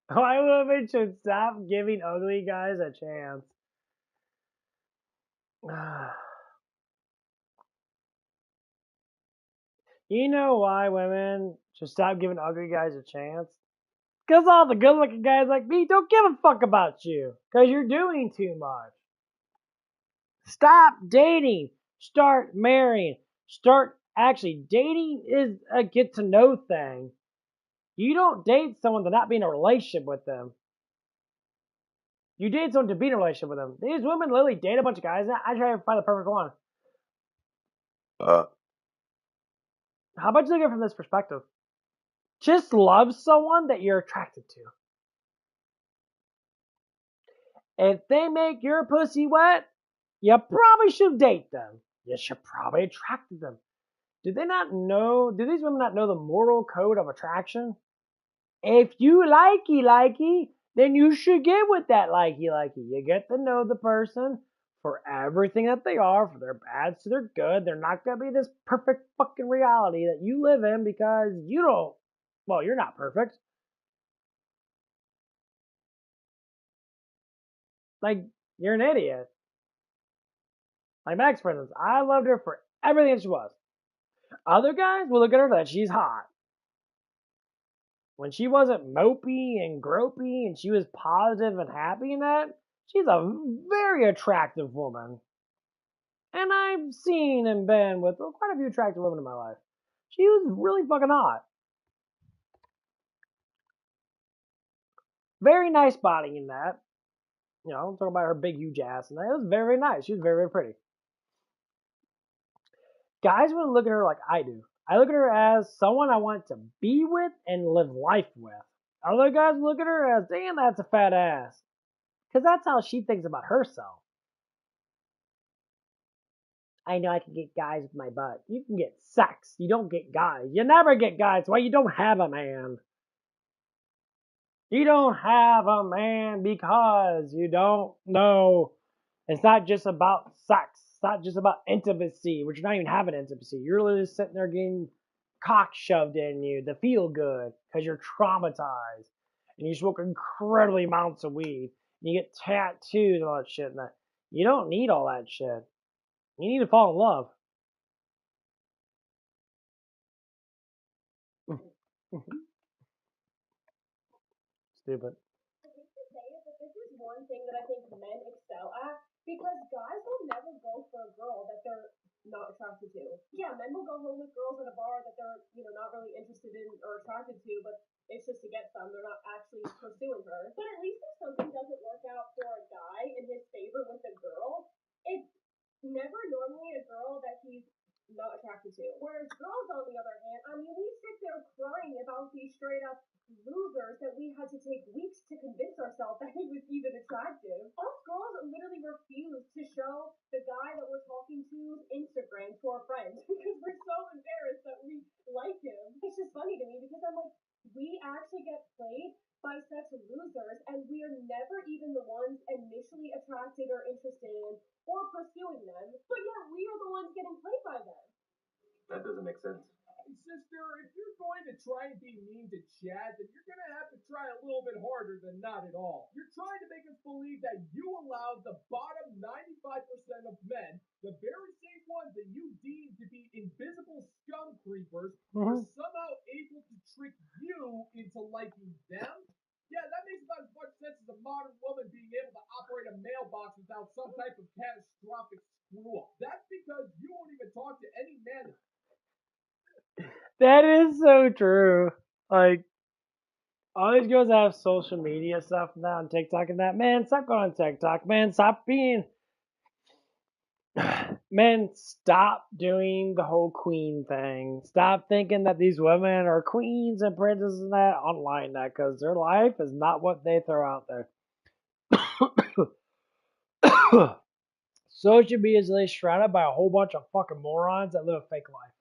Why women should stop giving ugly guys a chance. You know why women should stop giving ugly guys a chance? Because all the good looking guys like me don't give a fuck about you. Because you're doing too much. Stop dating. Start marrying. Actually, dating is a get to know thing. You don't date someone to not be in a relationship with them. You date someone to be in a relationship with them. These women literally date a bunch of guys. I try to find the perfect one. How about you look at it from this perspective? Just love someone that you're attracted to. If they make your pussy wet, you probably should date them. You should probably attract them. Do these women not know the moral code of attraction? If you likey, then you should get with that likey. You get to know the person for everything that they are, for their bad to their good. They're not gonna be this perfect fucking reality that you live in because you don't. Well, you're not perfect. Like you're an idiot. Like Max, for instance, I loved her for everything that she was. Other guys will look at her that she's hot. When she wasn't mopey and gropey and she was positive and happy in that, she's a very attractive woman. And I've seen and been with quite a few attractive women in my life. She was really fucking hot. Very nice body in that. You know, I'm talking about her big, huge ass, and that. It was very nice. She was very, very pretty. Guys wouldn't look at her like I do. I look at her as someone I want to be with and live life with. Other guys look at her as, damn, that's a fat ass. Because that's how she thinks about herself. I know I can get guys with my butt. You can get sex. You don't get guys. You never get guys. Why you don't have a man? You don't have a man because you don't know. It's not just about sex. It's not just about intimacy, which you're not even having intimacy. You're literally sitting there getting cock shoved in you to feel good because you're traumatized. And you smoke incredibly amounts of weed. And you get tattoos and all that shit. And you don't need all that shit. You need to fall in love. Stupid. This is one thing that I think men excel at because guys will never go for a girl that they're not attracted to. Yeah, men will go home with girls at a bar that they're, not really interested in or attracted to, but it's just to get some. They're not actually pursuing her. But at least if something doesn't work out for a guy in his favor with a girl, it's never normally a girl that he's not attracted to. Whereas girls, on the other hand, I mean, we sit there crying about these straight up losers that we had to take weeks to convince ourselves that he was even attractive. Us girls literally refuse to show the guy that we're talking to's Instagram to our friends because we're so embarrassed that we like him. It's just funny to me because I'm like, we actually get played by such losers and we are never even the ones initially attracted or interested in or pursuing them. But yeah, we are the ones getting played by them. That doesn't make sense. Sister, if you're going to try and be mean to Chad, then you're going to have to try a little bit harder than not at all. You're trying to make us believe that you allow the bottom 95% of men, the very same ones that you deem to be invisible scum creepers, are somehow able to trick you into liking them? Yeah, that makes about as much sense as a modern woman being able to operate a mailbox without some type of catastrophic screw-up. That's because you won't even talk to any man. That is so true. Like, all these girls have social media stuff now on TikTok and that. Man, stop going on TikTok. Man, stop being. Man, stop doing the whole queen thing. Stop thinking that these women are queens and princesses and that online that because their life is not what they throw out there. Social media is really surrounded by a whole bunch of fucking morons that live a fake life.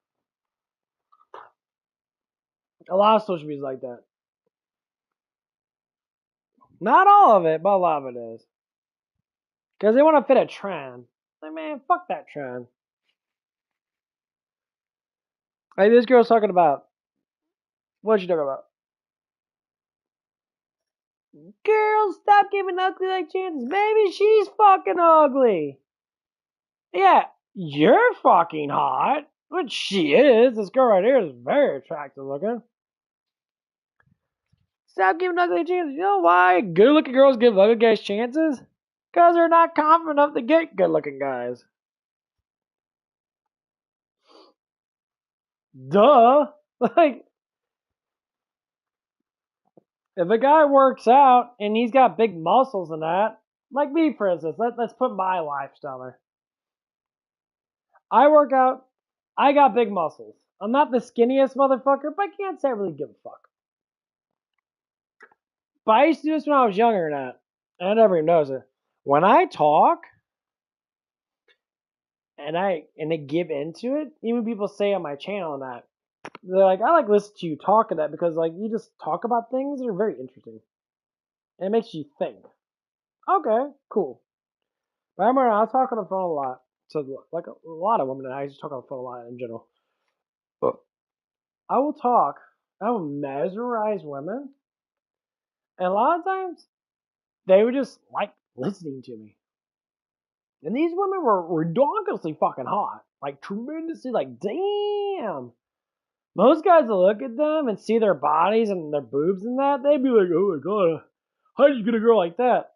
A lot of social media is like that. Not all of it, but a lot of it is. Because they want to fit a trend. Like, man, fuck that trend. Like, this girl's talking about. What's she talking about? Girls, stop giving ugly like chances. Baby, she's fucking ugly. Yeah, you're fucking hot. Which she is. This girl right here is very attractive looking. Stop giving ugly chances. You know why good looking girls give ugly guys chances? Because they're not confident enough to get good looking guys. Duh. Like, if a guy works out and he's got big muscles and that, like me for instance, let's put my lifestyle there. I work out, I got big muscles. I'm not the skinniest motherfucker, but I can't say I really give a fuck. But I used to do this when I was younger and that, and I never even noticed it. When I talk, and they give into it, even people say on my channel and that, they're like, I like listen to you talk of that because like you just talk about things that are very interesting. And it makes you think. Okay, cool. But I remember I talk on the phone a lot. So like a lot of women, I just talk on the phone a lot in general. But I will talk. I will mesmerize women, and a lot of times they would just like listening to me. And these women were ridiculously fucking hot, like tremendously, like damn. Most guys will look at them and see their bodies and their boobs and that, they'd be like, oh my god, how did you get a girl like that?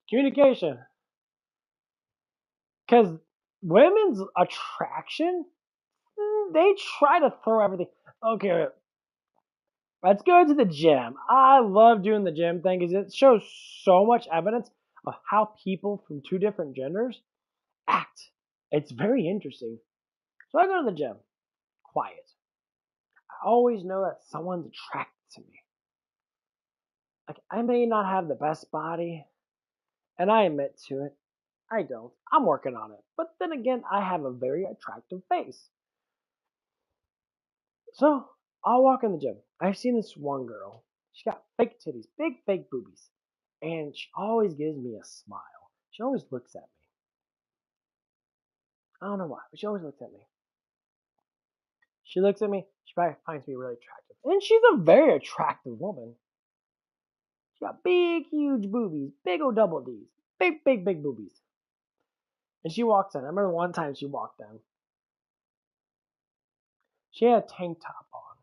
Communication. Because women's attraction, they try to throw everything. Okay, let's go to the gym. I love doing the gym thing because it shows so much evidence of how people from two different genders act. It's very interesting. So I go to the gym, quiet. I always know that someone's attracted to me. Like, I may not have the best body, and I admit to it. I don't. I'm working on it. But then again, I have a very attractive face. So, I'll walk in the gym. I've seen this one girl. She got fake titties, big fake boobies. And she always gives me a smile. She always looks at me. I don't know why, but she always looks at me. She looks at me, she probably finds me really attractive. And she's a very attractive woman. She got big, huge boobies, big old double D's, big, big, big boobies. And she walks in. I remember one time she walked in. She had a tank top on.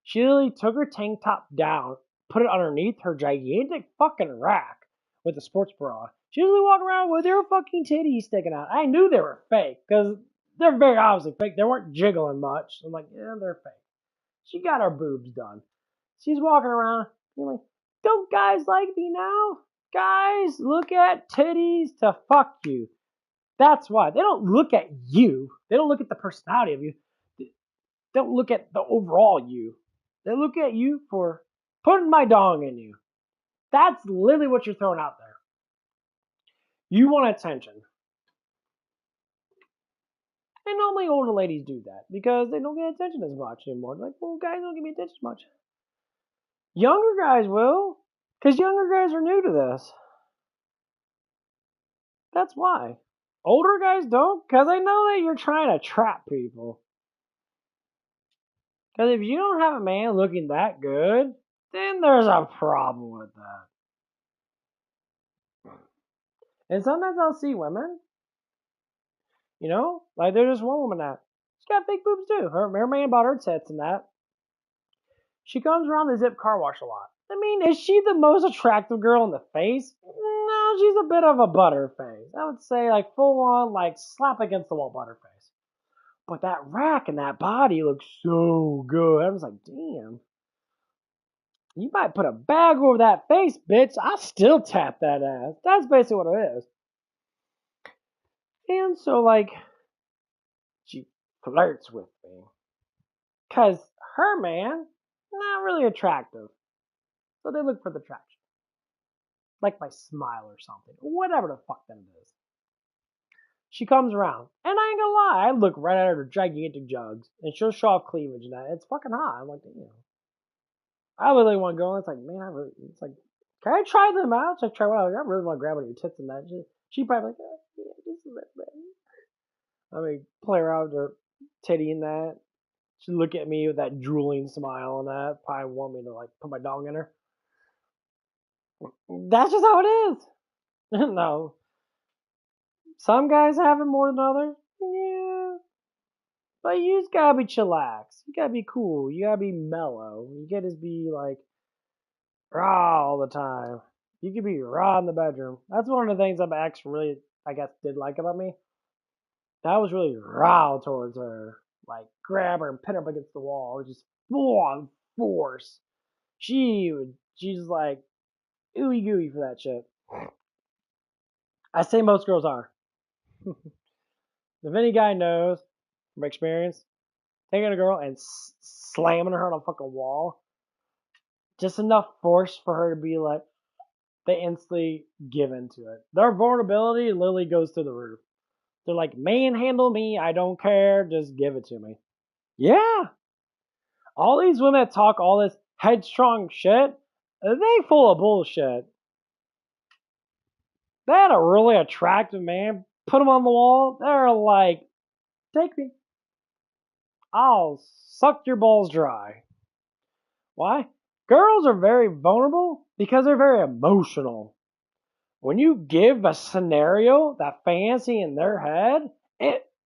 She literally took her tank top down, put it underneath her gigantic fucking rack with a sports bra. She literally walked around with her fucking titties sticking out. I knew they were fake because they're very obviously fake. They weren't jiggling much. I'm like, yeah, they're fake. She got her boobs done. She's walking around being like, don't guys like me now? Guys, look at titties to fuck you. That's why. They don't look at you. They don't look at the personality of you. They don't look at the overall you. They look at you for putting my dong in you. That's literally what you're throwing out there. You want attention. And normally older ladies do that because they don't get attention as much anymore. They're like, well, guys don't give me attention as much. Younger guys will, because younger guys are new to this. That's why. Older guys don't, because they know that you're trying to trap people. Because if you don't have a man looking that good, then there's a problem with that. And sometimes I'll see women, you know, like there's this one woman that she's got big boobs too. Her man bought her tits and that. She comes around the Zip car wash a lot. I mean, is she the most attractive girl in the face? No, she's a bit of a butterface. I would say like full on, like slap against the wall butterface. But that rack and that body looks so good. I was like, damn. You might put a bag over that face, bitch. I'll still tap that ass. That's basically what it is. And so, like, she flirts with me. Because her man, not really attractive. So they look for the attraction. Like my smile or something. Whatever the fuck that it is. She comes around. And I ain't gonna lie, I look right at her gigantic jugs. And she'll show off cleavage and that. It's fucking hot. I'm like, damn. I really want to go. And it's like, man, it's like, can I try them out? So I try one out. I really want to grab one of your tits and that. She probably like, oh, yeah, just a little bit. I mean, play around with her titty and that. She'd look at me with that drooling smile and that. Probably want me to like put my dong in her. That's just how it is. No. Some guys have it more than others. Yeah. But you just gotta be chillax. You gotta be cool. You gotta be mellow. You can't just be like raw all the time. You can be raw in the bedroom. That's one of the things that my ex really, I guess, did like about me. That was really raw towards her. Like, grab her and pin her up against the wall. Just full on force. She's like, ooey gooey for that shit. I say most girls are. If any guy knows from experience, taking a girl and slamming her on a fucking wall, just enough force for her to be like, they instantly give into it. Their vulnerability literally goes through the roof. They're like, manhandle me, I don't care, just give it to me. Yeah. All these women that talk all this headstrong shit, they full of bullshit. They had a really attractive man, put him on the wall. They're like, take me. I'll suck your balls dry. Why? Girls are very vulnerable because they're very emotional. When you give a scenario, that fantasy in their head,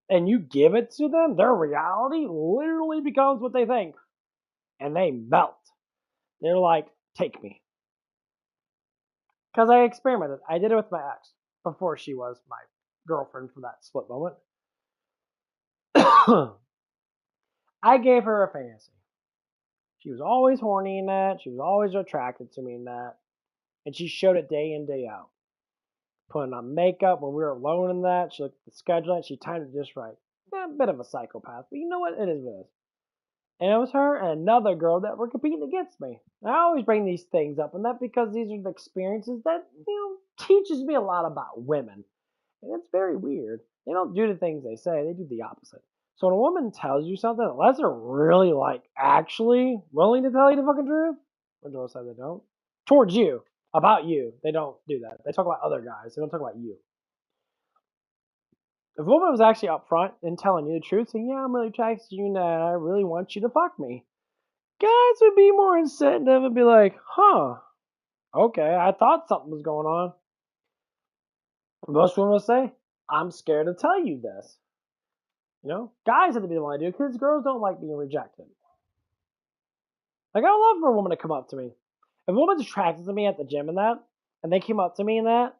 and you give it to them, their reality literally becomes what they think. And they melt. They're like, take me. Because I experimented. I did it with my ex before she was my girlfriend for that split moment. I gave her a fantasy. She was always horny in that. She was always attracted to me in that. And she showed it day in, day out. Putting on makeup when we were alone in that. She looked at the schedule and she timed it just right. A bit of a psychopath, but you know what? It is what it is. And it was her and another girl that were competing against me. I always bring these things up, and that because these are the experiences that, teaches me a lot about women. And it's very weird. They don't do the things they say, they do the opposite. So when a woman tells you something, unless they're really, actually willing to tell you the fucking truth, or most times they don't, towards you, about you, they don't do that. They talk about other guys, they don't talk about you. If a woman was actually upfront and telling you the truth, saying, yeah, I'm really attracted to you and I really want you to fuck me, guys would be more incentive and be like, huh, okay, I thought something was going on. Most women will say, I'm scared to tell you this. Guys have to be the one to do it because girls don't like being rejected. I would love for a woman to come up to me. If a woman's attracted to me at the gym and they came up to me and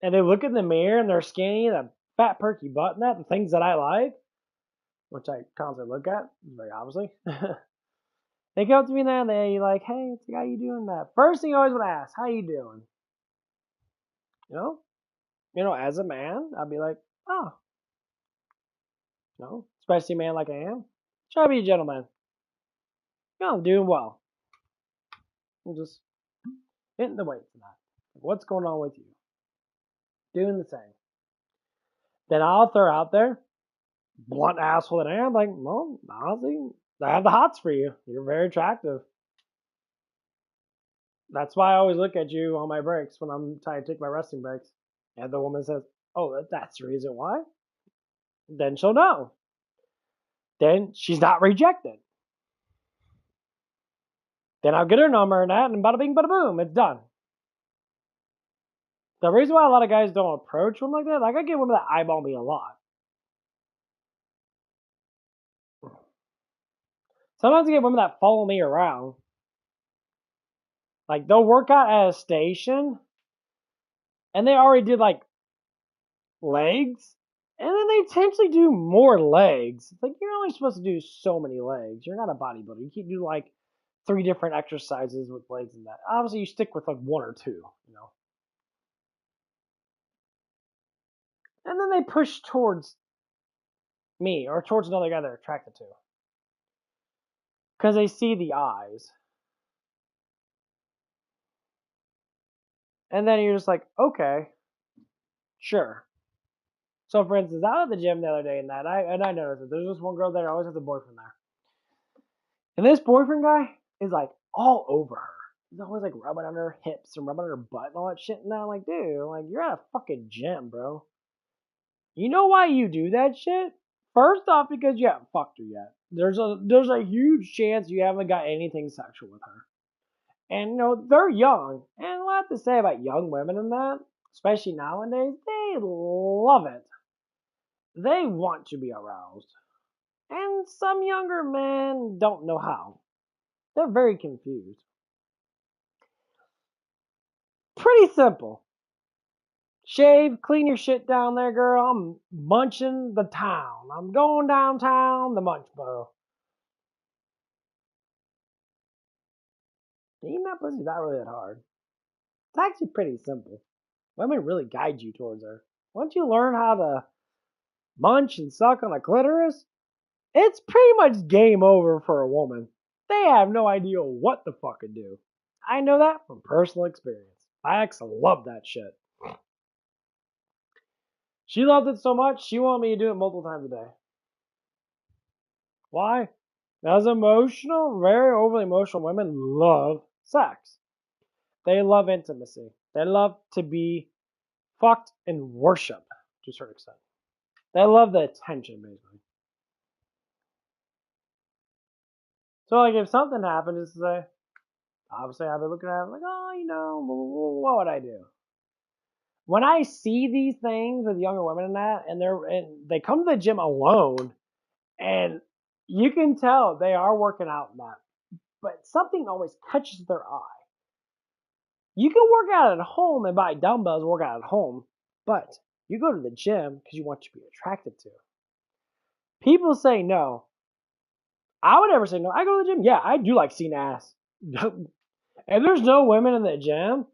they look in the mirror and they're skinny and a fat perky butt and the things that I like, which I constantly look at, very obviously. They come up to me and they like, hey, how you doing that? First thing I always want to ask, how you doing? As a man, I'd be like, oh, especially a man like I am. Try to be a gentleman. I'm doing well. I'm just hitting the weights tonight. What's going on with you? Doing the same. Then I'll throw out there, blunt asshole that I am, like, well, honestly, I have the hots for you. You're very attractive. That's why I always look at you on my breaks when I'm trying to take my resting breaks. And the woman says, oh, that's the reason why? Then she'll know. Then she's not rejected. Then I'll get her number and and bada bing, bada boom, it's done. The reason why a lot of guys don't approach women like that, I get women that eyeball me a lot. Sometimes I get women that follow me around. They'll work out at a station, and they already did, legs, and then they intentionally do more legs. It's you're only supposed to do so many legs. You're not a bodybuilder. You can't do, 3 different exercises with legs and that. Obviously, you stick with, 1 or 2, And then they push towards me or towards another guy they're attracted to. Because they see the eyes. And then you're just like, okay, sure. So, for instance, I was at the gym the other day and I noticed that there's this one girl there, always has a boyfriend there. And this boyfriend guy is all over her. He's always rubbing on her hips and rubbing on her butt and all that shit. And I'm like, dude, you're at a fucking gym, bro. You know why you do that shit? First off, because you haven't fucked her yet. There's a huge chance you haven't got anything sexual with her. And they're young. And what I have to say about young women and that, especially nowadays, they love it. They want to be aroused. And some younger men don't know how. They're very confused. Pretty simple. Shave, clean your shit down there, girl. I'm munching the town. I'm going downtown, the munch bowl. Eating that pussy's not really that hard. It's actually pretty simple. Women really guide you towards her. Once you learn how to munch and suck on a clitoris, it's pretty much game over for a woman. They have no idea what the fuck to do. I know that from personal experience. My ex loved that shit. She loved it so much, she wanted me to do it multiple times a day. Why? As emotional, very overly emotional women love sex. They love intimacy. They love to be fucked and worshipped to a certain extent. They love the attention, basically. So, like, if something happens, just say, obviously, I'll be looking at it like, oh, what would I do? When I see these things with younger women and that, and they come to the gym alone, and you can tell they are working out in that, but something always catches their eye. You can work out at home and buy dumbbells and work out at home, but you go to the gym because you want to be attracted to. People say no. I would never say no. I go to the gym. Yeah, I do like seeing ass. If there's no women in the gym,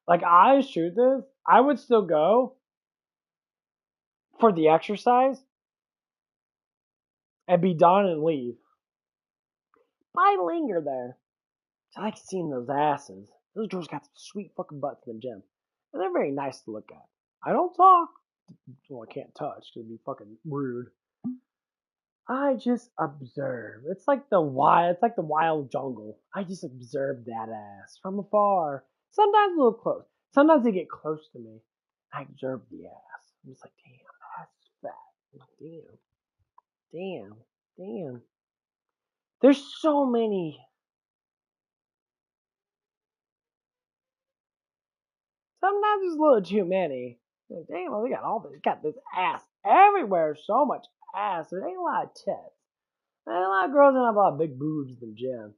like honest truth is, I would still go for the exercise and be done and leave. I linger there. I like seeing those asses. Those girls got some sweet fucking butts in the gym. And they're very nice to look at. I don't talk. Well, I can't touch because it'd be fucking rude. I just observe. It's like the wild jungle. I just observe that ass from afar. Sometimes a little close. Sometimes they get close to me. I observe the ass. I'm just like, damn, the ass is fat. I'm like, damn. There's so many. Sometimes there's a little too many. Like, damn, they got this ass everywhere. So much ass. There ain't a lot of tits. There ain't a lot of girls that have a lot of big boobs in the gym.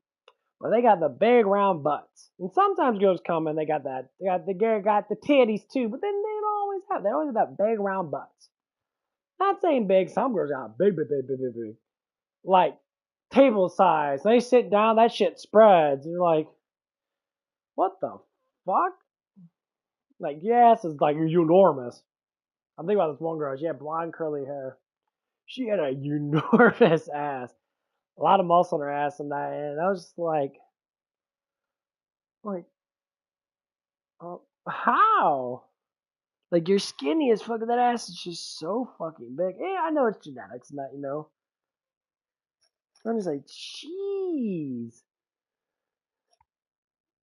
But they got the big round butts. And sometimes girls come and they got the titties too, but then they always have that big round butts. Not saying big, some girls got big. Like table size. They sit down, that shit spreads. You're like, what the fuck? Like, yes, it's like enormous. I'm thinking about this one girl. She had blonde curly hair. She had a enormous ass. A lot of muscle in her ass and that. And I was just like, how? Like, you're skinny as fuck, that ass is just so fucking big. Yeah, I know it's genetics and that. I'm just like, jeez.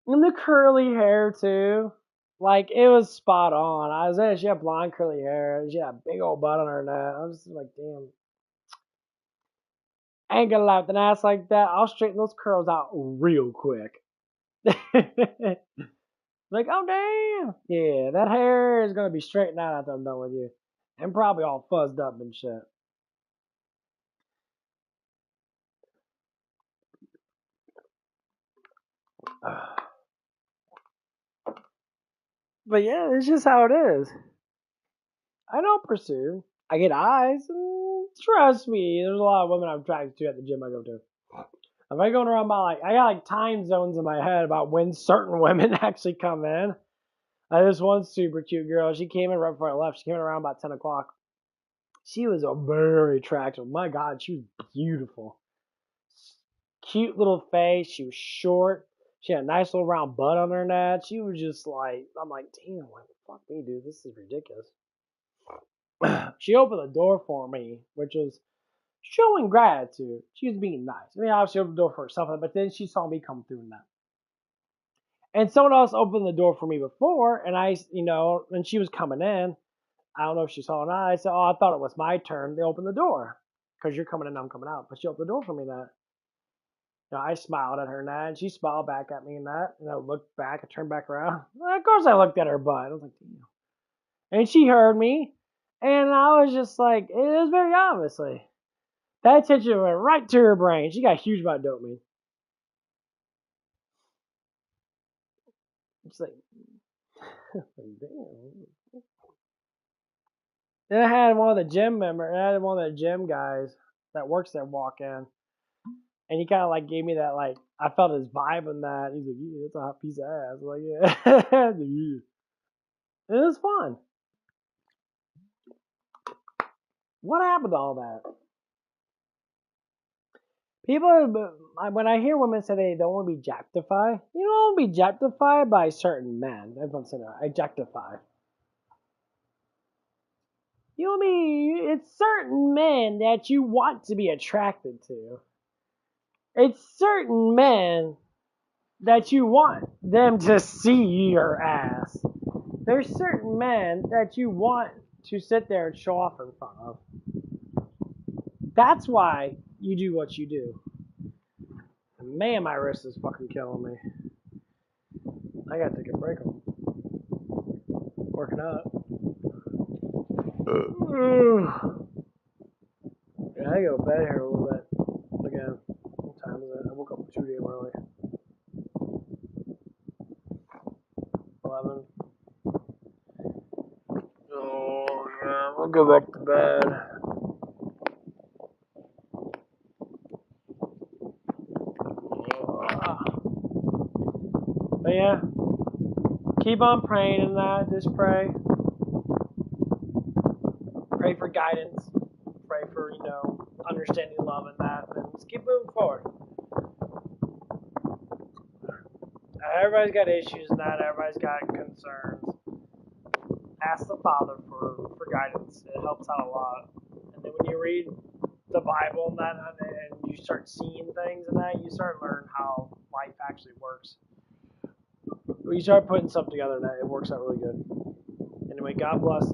And the curly hair, too. Like, it was spot on. I was there, she had blonde curly hair. She had a big old butt on her neck. I was just like, damn. I ain't gonna lie, with an ass like that, I'll straighten those curls out real quick. Like, oh, damn. Yeah, that hair is gonna be straightened out after I'm done with you. And probably all fuzzed up and shit. But yeah, it's just how it is. I don't pursue. I get eyes, and trust me, there's a lot of women I'm attracted to at the gym I go to. If I go around I got like time zones in my head about when certain women actually come in. This one super cute girl, she came in right before I left. She came in around about 10 o'clock. She was a very attractive. My God, she was beautiful. Cute little face. She was short. She had a nice little round butt on her neck. She was just like, I'm like, damn, what the fuck me, dude? This is ridiculous. She opened the door for me, which was showing gratitude. She was being nice. I mean, obviously opened the door for herself, but then she saw me come through and that. And someone else opened the door for me before, and and she was coming in. I don't know if she saw it or not. I said, oh, I thought it was my turn. They opened the door because you're coming in, I'm coming out. But she opened the door for me that. I smiled at her and that, and she smiled back at me and that. And I looked back, I turned back around. Well, of course I looked at her butt. I was like, damn. And she heard me, and I was just like, it was very obviously. That attention went right to her brain. She got huge about dopamine. It's like, damn. Then I had one of the gym guys that works there walk in. And he kind of like gave me that, like, I felt his vibe in that. He's like, yeah, it's a hot piece of ass. I'm like, yeah. And it was fun. What happened to all that? People, when I hear women say they don't want to be objectified, you don't want to be objectified by certain men. Everyone's saying objectify. It's certain men that you want to be attracted to. It's certain men that you want them to see your ass. There's certain men that you want to sit there and show off in front of. That's why you do what you do. Man, my wrist is fucking killing me. I gotta take a break. Working out. Yeah, I go to bed here a little bit. Again, what time is it? I woke up 2 days early. 11. Oh, yeah, I'll go back to bed. But yeah, keep on praying in that. Just pray. Pray for guidance. Pray for, understanding, love, and that. And just keep moving forward. Everybody's got issues in that. Everybody's got concerns. Ask the Father for guidance. It helps out a lot. And then when you read the Bible and that, and you start seeing things and that, you start learning how life actually works. When you start putting stuff together, that it works out really good. Anyway, God bless.